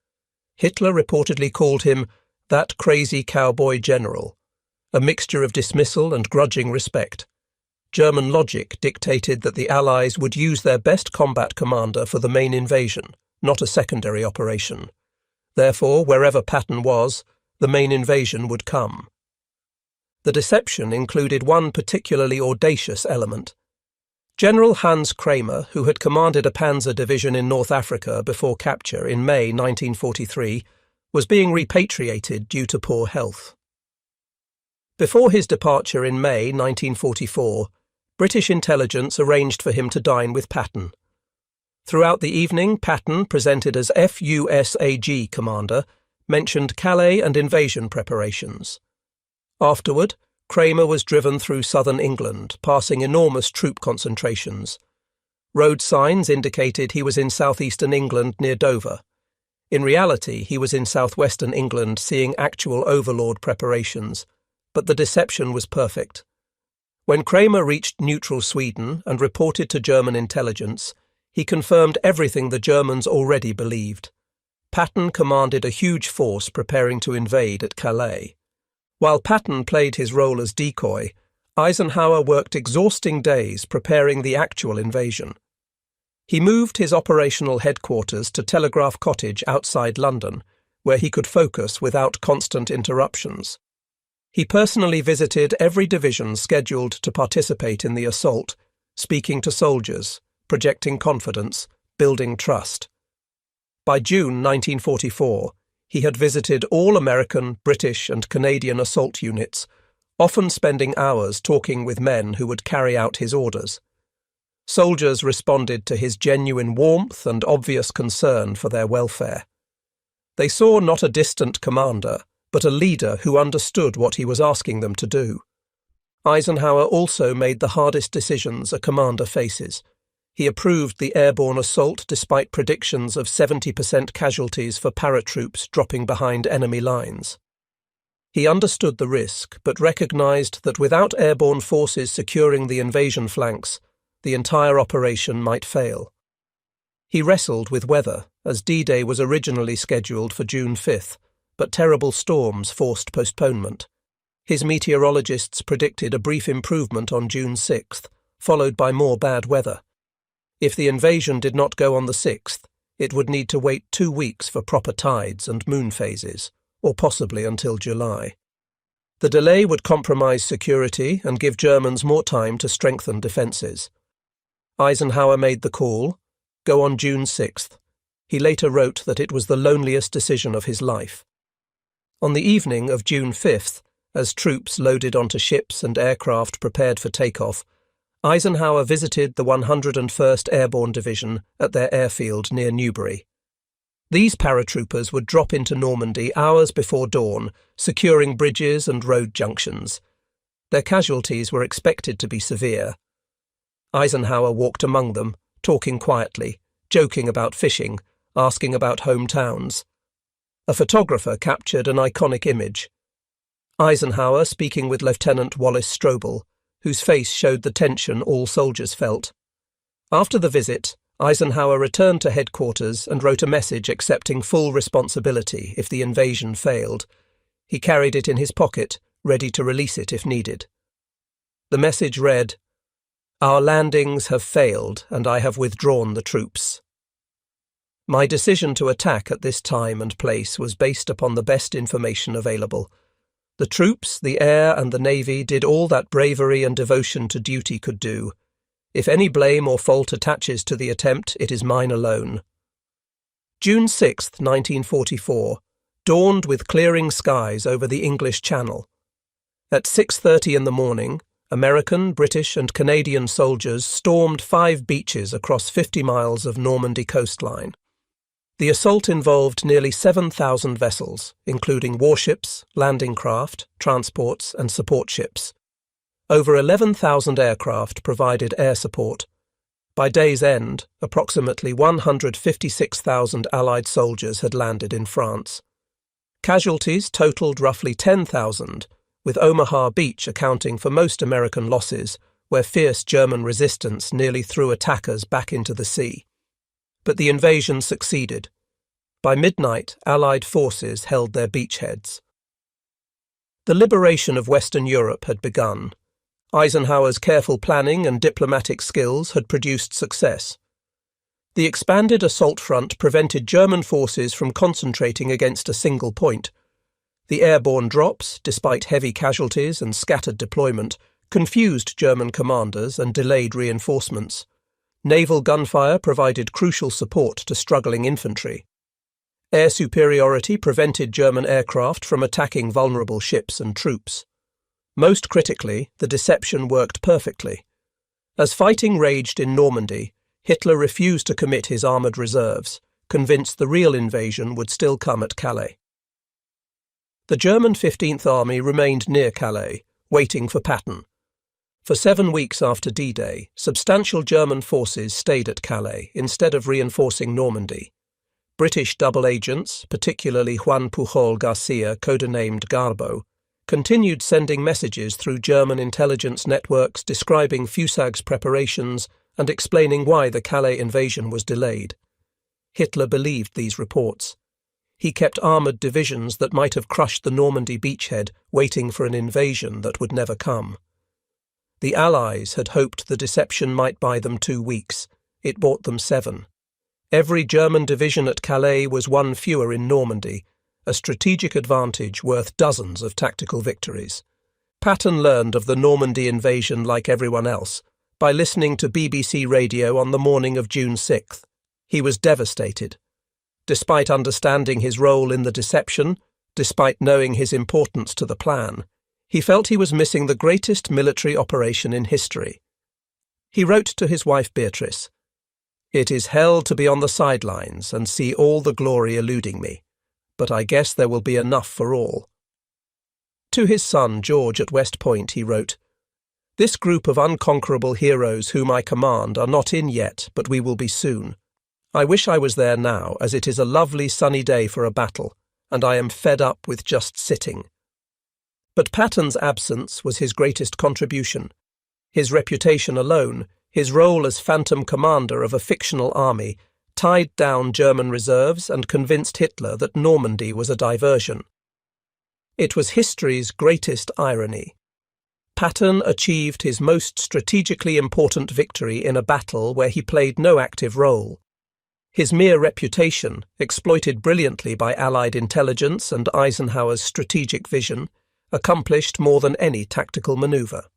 Hitler reportedly called him that crazy cowboy general, a mixture of dismissal and grudging respect. German logic dictated that the Allies would use their best combat commander for the main invasion, not a secondary operation. Therefore, wherever Patton was, the main invasion would come. The deception included one particularly audacious element. General Hans Kramer, who had commanded a panzer division in North Africa before capture in May 1943, was being repatriated due to poor health. Before his departure in May 1944, British intelligence arranged for him to dine with Patton. Throughout the evening, Patton, presented as FUSAG commander, mentioned Calais and invasion preparations. Afterward, Kramer was driven through southern England, passing enormous troop concentrations. Road signs indicated he was in southeastern England near Dover. In reality, he was in southwestern England seeing actual overlord preparations, but the deception was perfect. When Kramer reached neutral Sweden and reported to German intelligence, he confirmed everything the Germans already believed. Patton commanded a huge force preparing to invade at Calais. While Patton played his role as decoy, Eisenhower worked exhausting days preparing the actual invasion. He moved his operational headquarters to Telegraph Cottage outside London, where he could focus without constant interruptions. He personally visited every division scheduled to participate in the assault, speaking to soldiers, projecting confidence, building trust. By June 1944, he had visited all American, British and Canadian assault units, often spending hours talking with men who would carry out his orders. Soldiers responded to his genuine warmth and obvious concern for their welfare. They saw not a distant commander, but a leader who understood what he was asking them to do. Eisenhower also made the hardest decisions a commander faces. He approved the airborne assault despite predictions of 70% casualties for paratroops dropping behind enemy lines. He understood the risk, but recognized that without airborne forces securing the invasion flanks, the entire operation might fail. He wrestled with weather, as D-Day was originally scheduled for June 5th, but terrible storms forced postponement. His meteorologists predicted a brief improvement on June 6th, followed by more bad weather. If the invasion did not go on the 6th, it would need to wait 2 weeks for proper tides and moon phases, or possibly until July. The delay would compromise security and give Germans more time to strengthen defences. Eisenhower made the call, go on June 6th. He later wrote that it was the loneliest decision of his life. On the evening of June 5th, as troops loaded onto ships and aircraft prepared for takeoff, Eisenhower visited the 101st Airborne Division at their airfield near Newbury. These paratroopers would drop into Normandy hours before dawn, securing bridges and road junctions. Their casualties were expected to be severe. Eisenhower walked among them, talking quietly, joking about fishing, asking about hometowns. A photographer captured an iconic image. Eisenhower speaking with Lieutenant Wallace Strobel, whose face showed the tension all soldiers felt. After the visit, Eisenhower returned to headquarters and wrote a message accepting full responsibility if the invasion failed. He carried it in his pocket, ready to release it if needed. The message read, "Our landings have failed and I have withdrawn the troops. My decision to attack at this time and place was based upon the best information available. The troops, the air and the navy did all that bravery and devotion to duty could do. If any blame or fault attaches to the attempt, it is mine alone." June 6, 1944, dawned with clearing skies over the English Channel. At 6:30 in the morning, American, British and Canadian soldiers stormed 5 beaches across 50 miles of Normandy coastline. The assault involved nearly 7,000 vessels, including warships, landing craft, transports and support ships. Over 11,000 aircraft provided air support. By day's end, approximately 156,000 Allied soldiers had landed in France. Casualties totaled roughly 10,000, with Omaha Beach accounting for most American losses, where fierce German resistance nearly threw attackers back into the sea. But the invasion succeeded. By midnight, Allied forces held their beachheads. The liberation of Western Europe had begun. Eisenhower's careful planning and diplomatic skills had produced success. The expanded assault front prevented German forces from concentrating against a single point. The airborne drops, despite heavy casualties and scattered deployment, confused German commanders and delayed reinforcements. Naval gunfire provided crucial support to struggling infantry. Air superiority prevented German aircraft from attacking vulnerable ships and troops. Most critically, the deception worked perfectly. As fighting raged in Normandy, Hitler refused to commit his armoured reserves, convinced the real invasion would still come at Calais. The German 15th Army remained near Calais, waiting for Patton. For 7 weeks after D-Day, substantial German forces stayed at Calais instead of reinforcing Normandy. British double agents, particularly Juan Pujol Garcia, codenamed Garbo, continued sending messages through German intelligence networks describing Fusag's preparations and explaining why the Calais invasion was delayed. Hitler believed these reports. He kept armoured divisions that might have crushed the Normandy beachhead waiting for an invasion that would never come. The Allies had hoped the deception might buy them 2 weeks. It bought them 7. Every German division at Calais was one fewer in Normandy, a strategic advantage worth dozens of tactical victories. Patton learned of the Normandy invasion like everyone else, by listening to BBC radio on the morning of June 6th. He was devastated. Despite understanding his role in the deception, despite knowing his importance to the plan, he felt he was missing the greatest military operation in history. He wrote to his wife Beatrice, "It is hell to be on the sidelines and see all the glory eluding me, but I guess there will be enough for all." To his son George at West Point he wrote, "This group of unconquerable heroes whom I command are not in yet, but we will be soon. I wish I was there now, as it is a lovely sunny day for a battle, and I am fed up with just sitting." But Patton's absence was his greatest contribution. His reputation alone, his role as phantom commander of a fictional army, tied down German reserves and convinced Hitler that Normandy was a diversion. It was history's greatest irony. Patton achieved his most strategically important victory in a battle where he played no active role. His mere reputation, exploited brilliantly by Allied intelligence and Eisenhower's strategic vision, accomplished more than any tactical manoeuvre.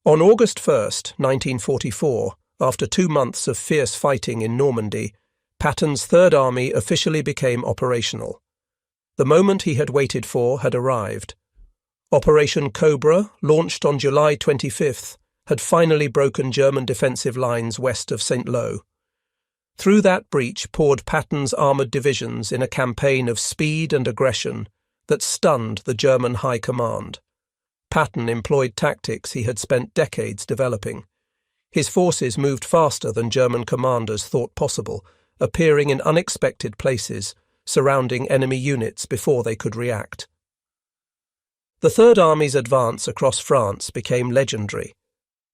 On August 1st, 1944, after 2 months of fierce fighting in Normandy, Patton's Third Army officially became operational. The moment he had waited for had arrived. Operation Cobra, launched on July 25th, had finally broken German defensive lines west of St. Lo. Through that breach poured Patton's armoured divisions in a campaign of speed and aggression that stunned the German High Command. Patton employed tactics he had spent decades developing. His forces moved faster than German commanders thought possible, appearing in unexpected places, surrounding enemy units before they could react. The Third Army's advance across France became legendary.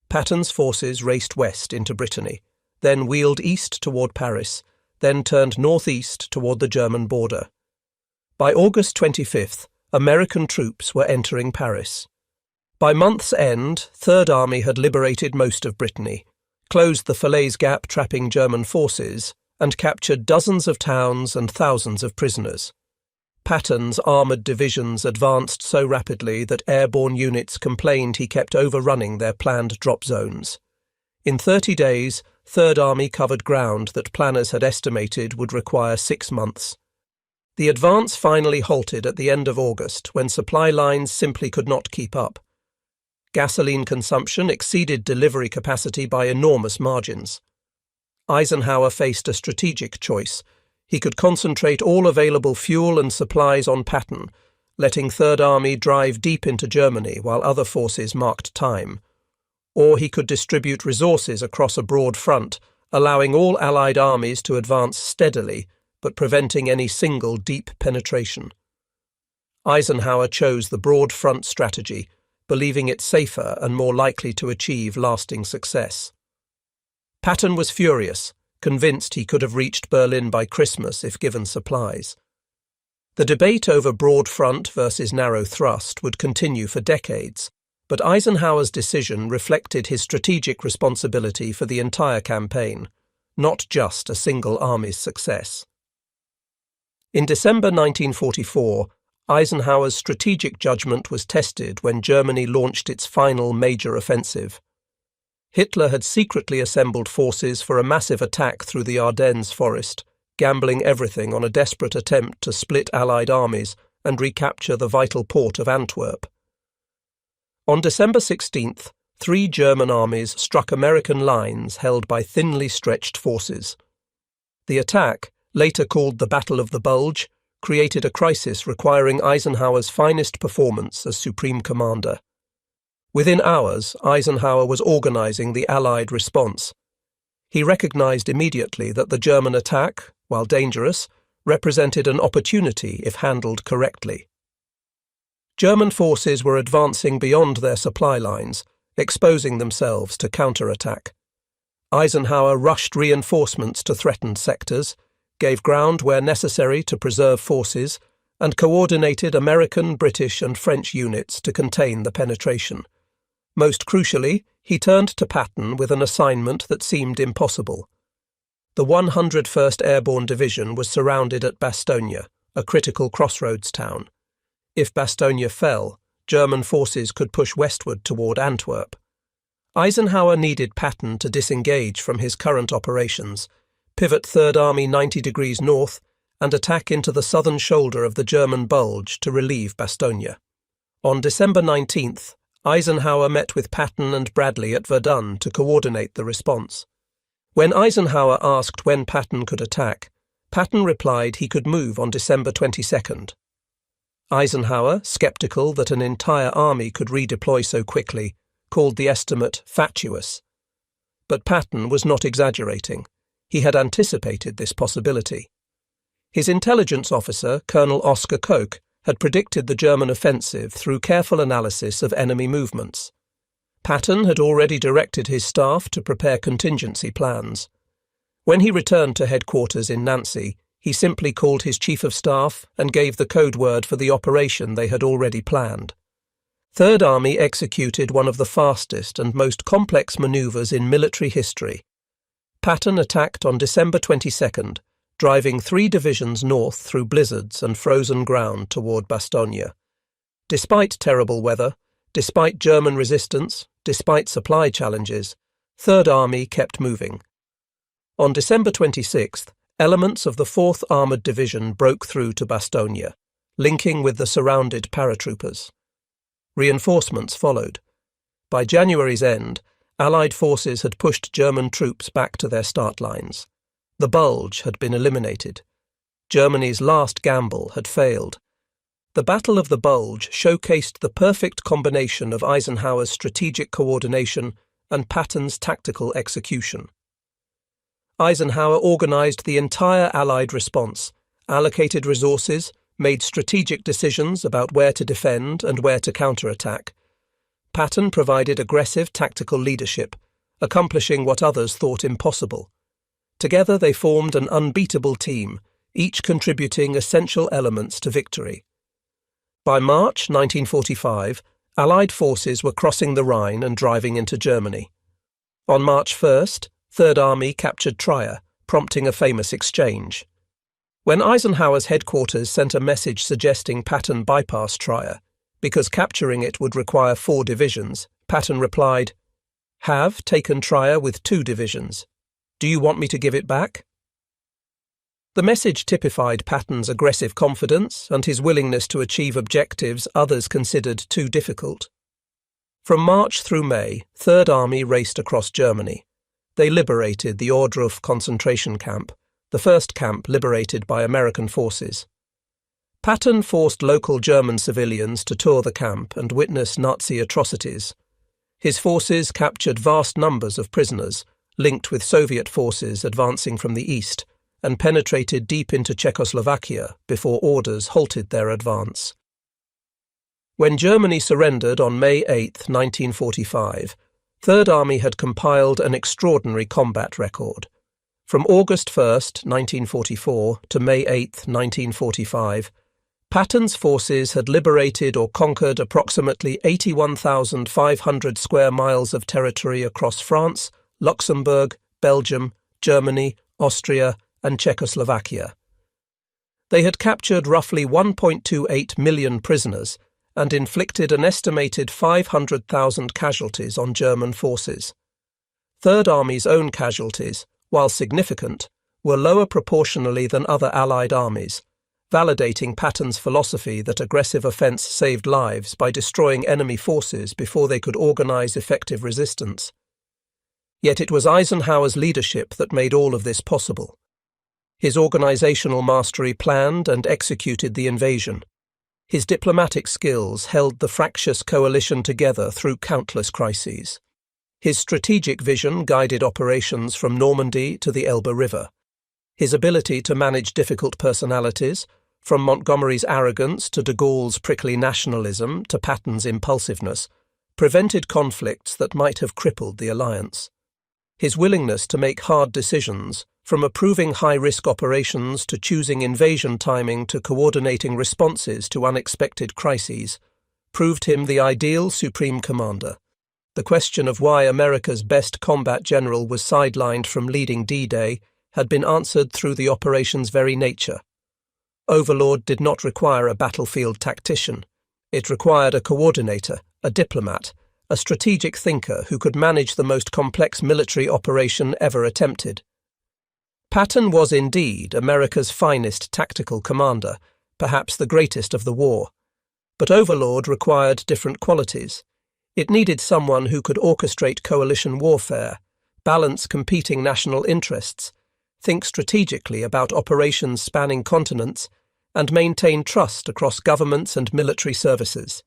Patton's forces raced west into Brittany, then wheeled east toward Paris, then turned northeast toward the German border. By August 25th, American troops were entering Paris. By month's end, Third Army had liberated most of Brittany, closed the Falaise Gap trapping German forces, and captured dozens of towns and thousands of prisoners. Patton's armoured divisions advanced so rapidly that airborne units complained he kept overrunning their planned drop zones. In 30 days, Third Army covered ground that planners had estimated would require 6 months. The advance finally halted at the end of August when supply lines simply could not keep up. Gasoline consumption exceeded delivery capacity by enormous margins. Eisenhower faced a strategic choice. He could concentrate all available fuel and supplies on Patton, letting Third Army drive deep into Germany while other forces marked time. Or he could distribute resources across a broad front, allowing all Allied armies to advance steadily, but preventing any single deep penetration. Eisenhower chose the broad front strategy, believing it safer and more likely to achieve lasting success. Patton was furious, convinced he could have reached Berlin by Christmas if given supplies. The debate over broad front versus narrow thrust would continue for decades, but Eisenhower's decision reflected his strategic responsibility for the entire campaign, not just a single army's success. In December 1944, Eisenhower's strategic judgment was tested when Germany launched its final major offensive. Hitler had secretly assembled forces for a massive attack through the Ardennes forest, gambling everything on a desperate attempt to split Allied armies and recapture the vital port of Antwerp. On December 16th, 3 German armies struck American lines held by thinly stretched forces. The attack, later called the Battle of the Bulge, created a crisis requiring Eisenhower's finest performance as supreme commander. Within hours, Eisenhower was organizing the Allied response. He recognized immediately that the German attack, while dangerous, represented an opportunity if handled correctly. German forces were advancing beyond their supply lines, exposing themselves to counterattack. Eisenhower rushed reinforcements to threatened sectors, gave ground where necessary to preserve forces, and coordinated American, British, and French units to contain the penetration. Most crucially, he turned to Patton with an assignment that seemed impossible. The 101st Airborne Division was surrounded at Bastogne, a critical crossroads town. If Bastogne fell, German forces could push westward toward Antwerp. Eisenhower needed Patton to disengage from his current operations, pivot Third Army 90 degrees north, and attack into the southern shoulder of the German Bulge to relieve Bastogne. On December 19th, Eisenhower met with Patton and Bradley at Verdun to coordinate the response. When Eisenhower asked when Patton could attack, Patton replied he could move on December 22nd. Eisenhower, skeptical that an entire army could redeploy so quickly, called the estimate fatuous. But Patton was not exaggerating. He had anticipated this possibility. His intelligence officer, Colonel Oscar Koch, had predicted the German offensive through careful analysis of enemy movements. Patton had already directed his staff to prepare contingency plans. When he returned to headquarters in Nancy, he simply called his chief of staff and gave the code word for the operation they had already planned. Third Army executed one of the fastest and most complex manoeuvres in military history. Patton attacked on December 22nd, driving 3 divisions north through blizzards and frozen ground toward Bastogne. Despite terrible weather, despite German resistance, despite supply challenges, Third Army kept moving. On December 26th, elements of the 4th Armoured Division broke through to Bastogne, linking with the surrounded paratroopers. Reinforcements followed. By January's end, Allied forces had pushed German troops back to their start lines. The Bulge had been eliminated. Germany's last gamble had failed. The Battle of the Bulge showcased the perfect combination of Eisenhower's strategic coordination and Patton's tactical execution. Eisenhower organized the entire Allied response, allocated resources, made strategic decisions about where to defend and where to counterattack. Patton provided aggressive tactical leadership, accomplishing what others thought impossible. Together they formed an unbeatable team, each contributing essential elements to victory. By March 1945, Allied forces were crossing the Rhine and driving into Germany. On March 1st, Third Army captured Trier, prompting a famous exchange. When Eisenhower's headquarters sent a message suggesting Patton bypass Trier, because capturing it would require 4 divisions, Patton replied, "Have taken Trier with 2 divisions. Do you want me to give it back?" The message typified Patton's aggressive confidence and his willingness to achieve objectives others considered too difficult. From March through May, Third Army raced across Germany. They liberated the Ohrdruf concentration camp, the first camp liberated by American forces. Patton forced local German civilians to tour the camp and witness Nazi atrocities. His forces captured vast numbers of prisoners, linked with Soviet forces advancing from the east, and penetrated deep into Czechoslovakia before orders halted their advance. When Germany surrendered on May 8, 1945, Third Army had compiled an extraordinary combat record. From August 1, 1944 to May 8, 1945, Patton's forces had liberated or conquered approximately 81,500 square miles of territory across France, Luxembourg, Belgium, Germany, Austria, and Czechoslovakia. They had captured roughly 1.28 million prisoners and inflicted an estimated 500,000 casualties on German forces. Third Army's own casualties, while significant, were lower proportionally than other Allied armies, validating Patton's philosophy that aggressive offence saved lives by destroying enemy forces before they could organise effective resistance. Yet it was Eisenhower's leadership that made all of this possible. His organisational mastery planned and executed the invasion. His diplomatic skills held the fractious coalition together through countless crises. His strategic vision guided operations from Normandy to the Elbe River. His ability to manage difficult personalities, from Montgomery's arrogance to de Gaulle's prickly nationalism to Patton's impulsiveness, prevented conflicts that might have crippled the alliance. His willingness to make hard decisions, from approving high-risk operations to choosing invasion timing to coordinating responses to unexpected crises, proved him the ideal supreme commander. The question of why America's best combat general was sidelined from leading D-Day had been answered through the operation's very nature. Overlord did not require a battlefield tactician. It required a coordinator, a diplomat, a strategic thinker who could manage the most complex military operation ever attempted. Patton was indeed America's finest tactical commander, perhaps the greatest of the war. But Overlord required different qualities. It needed someone who could orchestrate coalition warfare, balance competing national interests, think strategically about operations spanning continents, and maintain trust across governments and military services.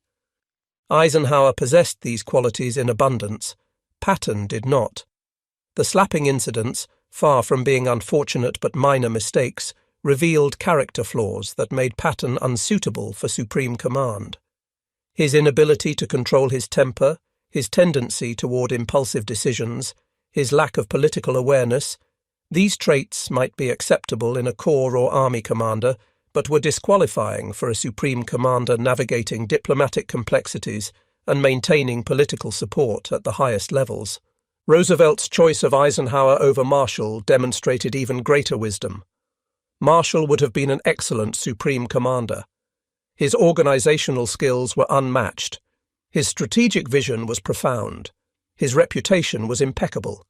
Eisenhower possessed these qualities in abundance. Patton did not. The slapping incidents, far from being unfortunate but minor mistakes, revealed character flaws that made Patton unsuitable for supreme command. His inability to control his temper, his tendency toward impulsive decisions, his lack of political awareness, these traits might be acceptable in a corps or army commander, but were disqualifying for a supreme commander navigating diplomatic complexities and maintaining political support at the highest levels. Roosevelt's choice of Eisenhower over Marshall demonstrated even greater wisdom. Marshall would have been an excellent supreme commander. His organizational skills were unmatched. His strategic vision was profound. His reputation was impeccable.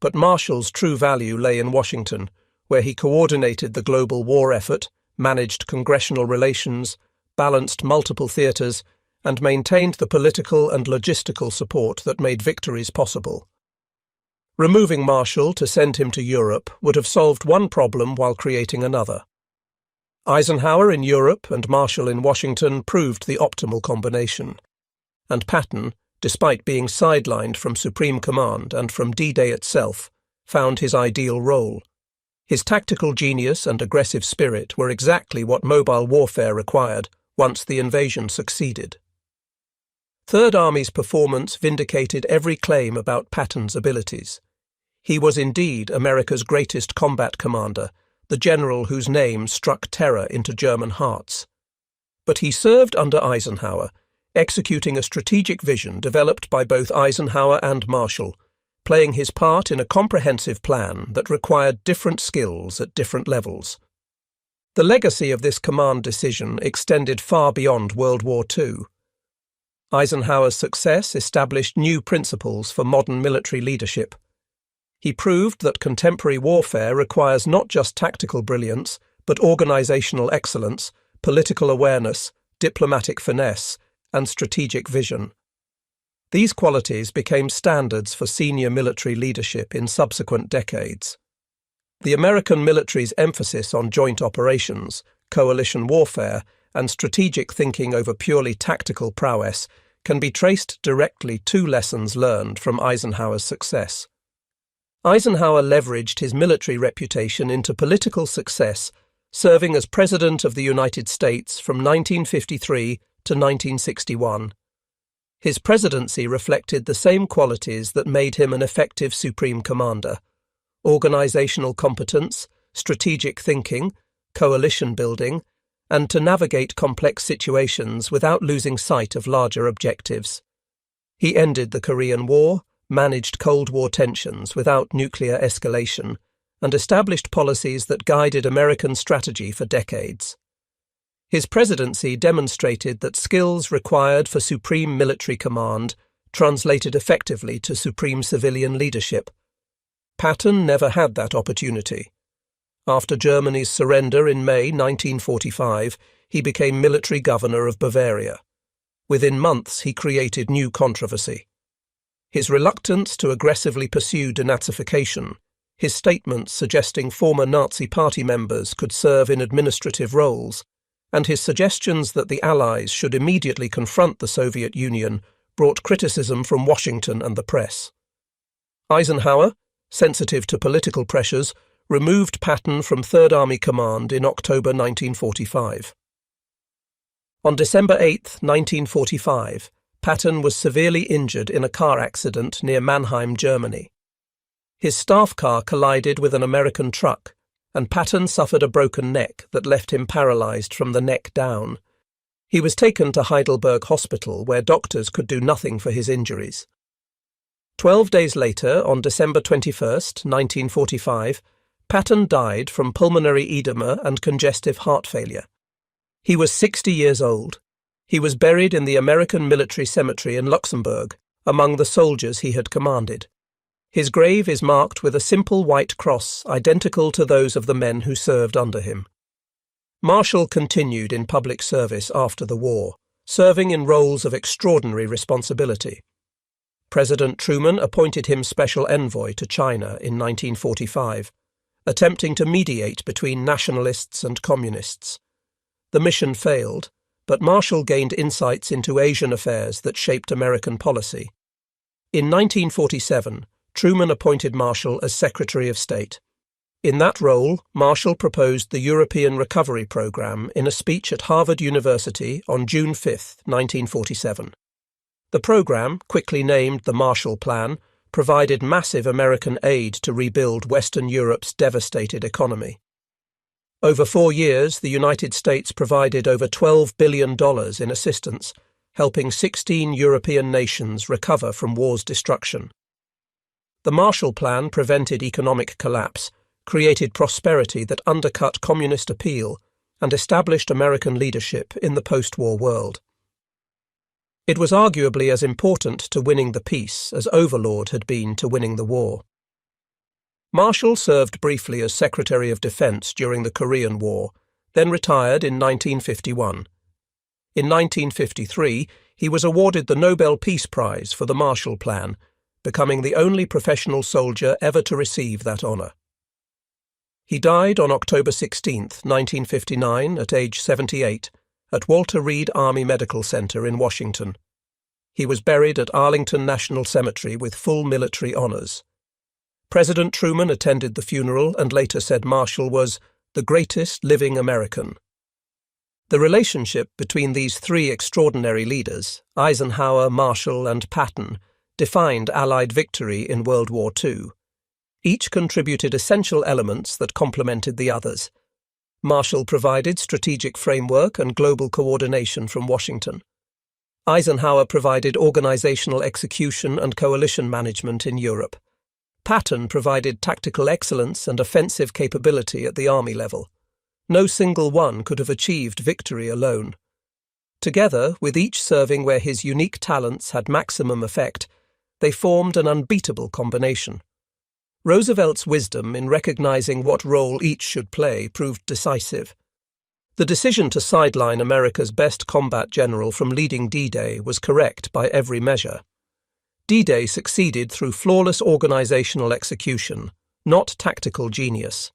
But Marshall's true value lay in Washington, where he coordinated the global war effort, managed congressional relations, balanced multiple theaters, and maintained the political and logistical support that made victories possible. Removing Marshall to send him to Europe would have solved one problem while creating another. Eisenhower in Europe and Marshall in Washington proved the optimal combination. And Patton, despite being sidelined from Supreme Command and from D-Day itself, found his ideal role. His tactical genius and aggressive spirit were exactly what mobile warfare required once the invasion succeeded. Third Army's performance vindicated every claim about Patton's abilities. He was indeed America's greatest combat commander, the general whose name struck terror into German hearts. But he served under Eisenhower, executing a strategic vision developed by both Eisenhower and Marshall, playing his part in a comprehensive plan that required different skills at different levels. The legacy of this command decision extended far beyond World War II. Eisenhower's success established new principles for modern military leadership. He proved that contemporary warfare requires not just tactical brilliance, but organizational excellence, political awareness, diplomatic finesse, and strategic vision. These qualities became standards for senior military leadership in subsequent decades. The American military's emphasis on joint operations, coalition warfare, and strategic thinking over purely tactical prowess can be traced directly to lessons learned from Eisenhower's success. Eisenhower leveraged his military reputation into political success, serving as President of the United States from 1953 to 1961. His presidency reflected the same qualities that made him an effective supreme commander: organizational competence, strategic thinking, coalition building, and to navigate complex situations without losing sight of larger objectives. He ended the Korean War, managed Cold War tensions without nuclear escalation, and established policies that guided American strategy for decades. His presidency demonstrated that skills required for supreme military command translated effectively to supreme civilian leadership. Patton never had that opportunity. After Germany's surrender in May 1945, he became military governor of Bavaria. Within months, he created new controversy. His reluctance to aggressively pursue denazification, his statements suggesting former Nazi party members could serve in administrative roles, and his suggestions that the Allies should immediately confront the Soviet Union brought criticism from Washington and the press. Eisenhower, sensitive to political pressures, removed Patton from Third Army Command in October 1945. On December 8, 1945, Patton was severely injured in a car accident near Mannheim, Germany. His staff car collided with an American truck, and Patton suffered a broken neck that left him paralyzed from the neck down. He was taken to Heidelberg Hospital, where doctors could do nothing for his injuries. 12 days later, on December 21, 1945, Patton died from pulmonary edema and congestive heart failure. He was 60 years old. He was buried in the American Military Cemetery in Luxembourg, among the soldiers he had commanded. His grave is marked with a simple white cross identical to those of the men who served under him. Marshall continued in public service after the war, serving in roles of extraordinary responsibility. President Truman appointed him special envoy to China in 1945, attempting to mediate between nationalists and communists. The mission failed, but Marshall gained insights into Asian affairs that shaped American policy. In 1947, Truman appointed Marshall as Secretary of State. In that role, Marshall proposed the European Recovery Program in a speech at Harvard University on June 5, 1947. The program, quickly named the Marshall Plan, provided massive American aid to rebuild Western Europe's devastated economy. Over 4 years, the United States provided over $12 billion in assistance, helping 16 European nations recover from war's destruction. The Marshall Plan prevented economic collapse, created prosperity that undercut communist appeal, and established American leadership in the post-war world. It was arguably as important to winning the peace as Overlord had been to winning the war. Marshall served briefly as Secretary of Defense during the Korean War, then retired in 1951. In 1953, he was awarded the Nobel Peace Prize for the Marshall Plan, becoming the only professional soldier ever to receive that honor. He died on October 16, 1959, at age 78, at Walter Reed Army Medical Center in Washington. He was buried at Arlington National Cemetery with full military honors. President Truman attended the funeral and later said Marshall was the greatest living American. The relationship between these three extraordinary leaders, Eisenhower, Marshall, and Patton, defined Allied victory in World War II. Each contributed essential elements that complemented the others. Marshall provided strategic framework and global coordination from Washington. Eisenhower provided organizational execution and coalition management in Europe. Patton provided tactical excellence and offensive capability at the army level. No single one could have achieved victory alone. Together, with each serving where his unique talents had maximum effect, they formed an unbeatable combination. Roosevelt's wisdom in recognizing what role each should play proved decisive. The decision to sideline America's best combat general from leading D-Day was correct by every measure. D-Day succeeded through flawless organizational execution, not tactical genius.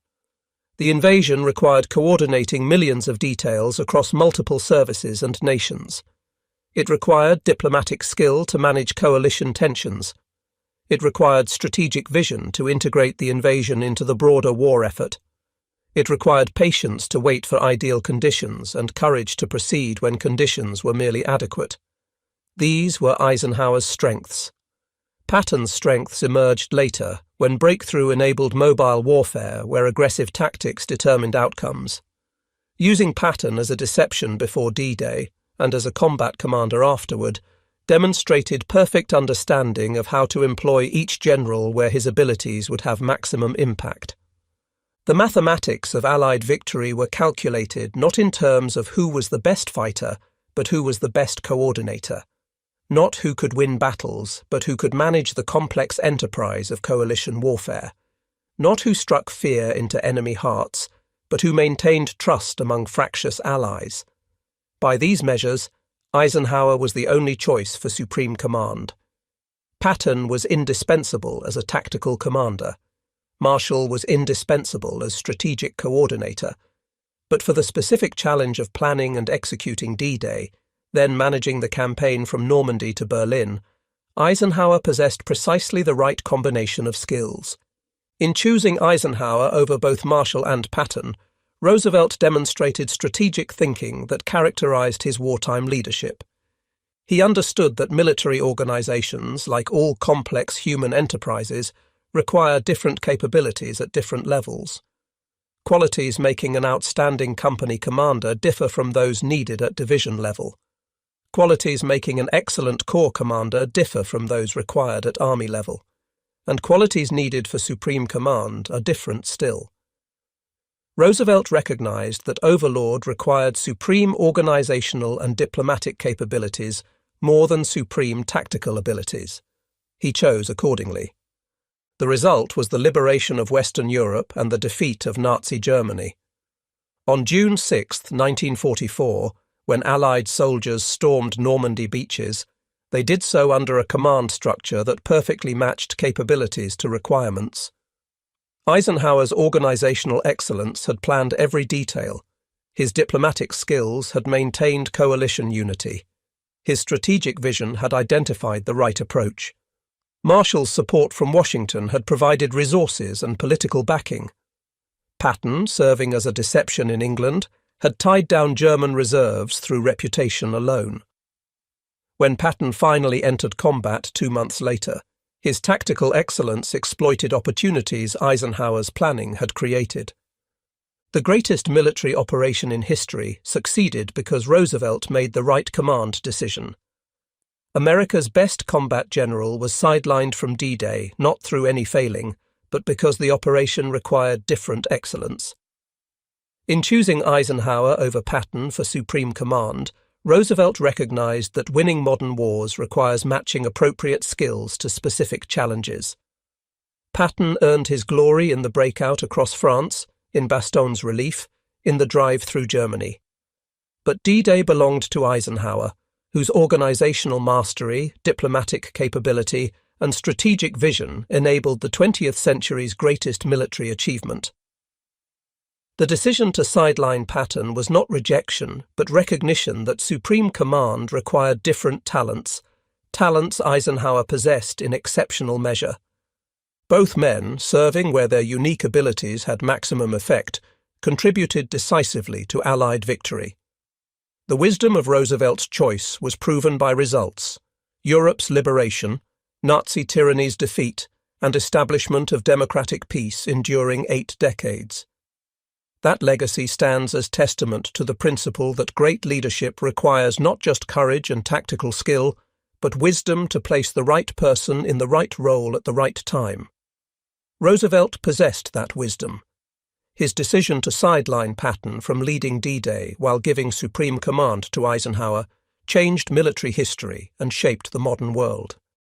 The invasion required coordinating millions of details across multiple services and nations. It required diplomatic skill to manage coalition tensions. It required strategic vision to integrate the invasion into the broader war effort. It required patience to wait for ideal conditions and courage to proceed when conditions were merely adequate. These were Eisenhower's strengths. Patton's strengths emerged later, when breakthrough enabled mobile warfare where aggressive tactics determined outcomes. Using Patton as a deception before D-Day, and as a combat commander afterward, demonstrated perfect understanding of how to employ each general where his abilities would have maximum impact. The mathematics of Allied victory were calculated not in terms of who was the best fighter, but who was the best coordinator. Not who could win battles, but who could manage the complex enterprise of coalition warfare. Not who struck fear into enemy hearts, but who maintained trust among fractious allies. By these measures, Eisenhower was the only choice for supreme command. Patton was indispensable as a tactical commander. Marshall was indispensable as strategic coordinator. But for the specific challenge of planning and executing D-Day, then managing the campaign from Normandy to Berlin, Eisenhower possessed precisely the right combination of skills. In choosing Eisenhower over both Marshall and Patton, Roosevelt demonstrated strategic thinking that characterized his wartime leadership. He understood that military organizations, like all complex human enterprises, require different capabilities at different levels. Qualities making an outstanding company commander differ from those needed at division level. Qualities making an excellent corps commander differ from those required at army level. And qualities needed for supreme command are different still. Roosevelt recognized that Overlord required supreme organizational and diplomatic capabilities more than supreme tactical abilities. He chose accordingly. The result was the liberation of Western Europe and the defeat of Nazi Germany. On June 6, 1944, when Allied soldiers stormed Normandy beaches, they did so under a command structure that perfectly matched capabilities to requirements. Eisenhower's organizational excellence had planned every detail. His diplomatic skills had maintained coalition unity. His strategic vision had identified the right approach. Marshall's support from Washington had provided resources and political backing. Patton, serving as a deception in England, had tied down German reserves through reputation alone. When Patton finally entered combat 2 months later, his tactical excellence exploited opportunities Eisenhower's planning had created. The greatest military operation in history succeeded because Roosevelt made the right command decision. America's best combat general was sidelined from D-Day not through any failing, but because the operation required different excellence. In choosing Eisenhower over Patton for supreme command, Roosevelt recognized that winning modern wars requires matching appropriate skills to specific challenges. Patton earned his glory in the breakout across France, in Baston's relief, in the drive through Germany. But D-Day belonged to Eisenhower, whose organizational mastery, diplomatic capability, and strategic vision enabled the 20th century's greatest military achievement. The decision to sideline Patton was not rejection, but recognition that supreme command required different talents Eisenhower possessed in exceptional measure. Both men, serving where their unique abilities had maximum effect, contributed decisively to Allied victory. The wisdom of Roosevelt's choice was proven by results: Europe's liberation, Nazi tyranny's defeat, and establishment of democratic peace enduring 8 decades. That legacy stands as testament to the principle that great leadership requires not just courage and tactical skill, but wisdom to place the right person in the right role at the right time. Roosevelt possessed that wisdom. His decision to sideline Patton from leading D-Day while giving supreme command to Eisenhower changed military history and shaped the modern world.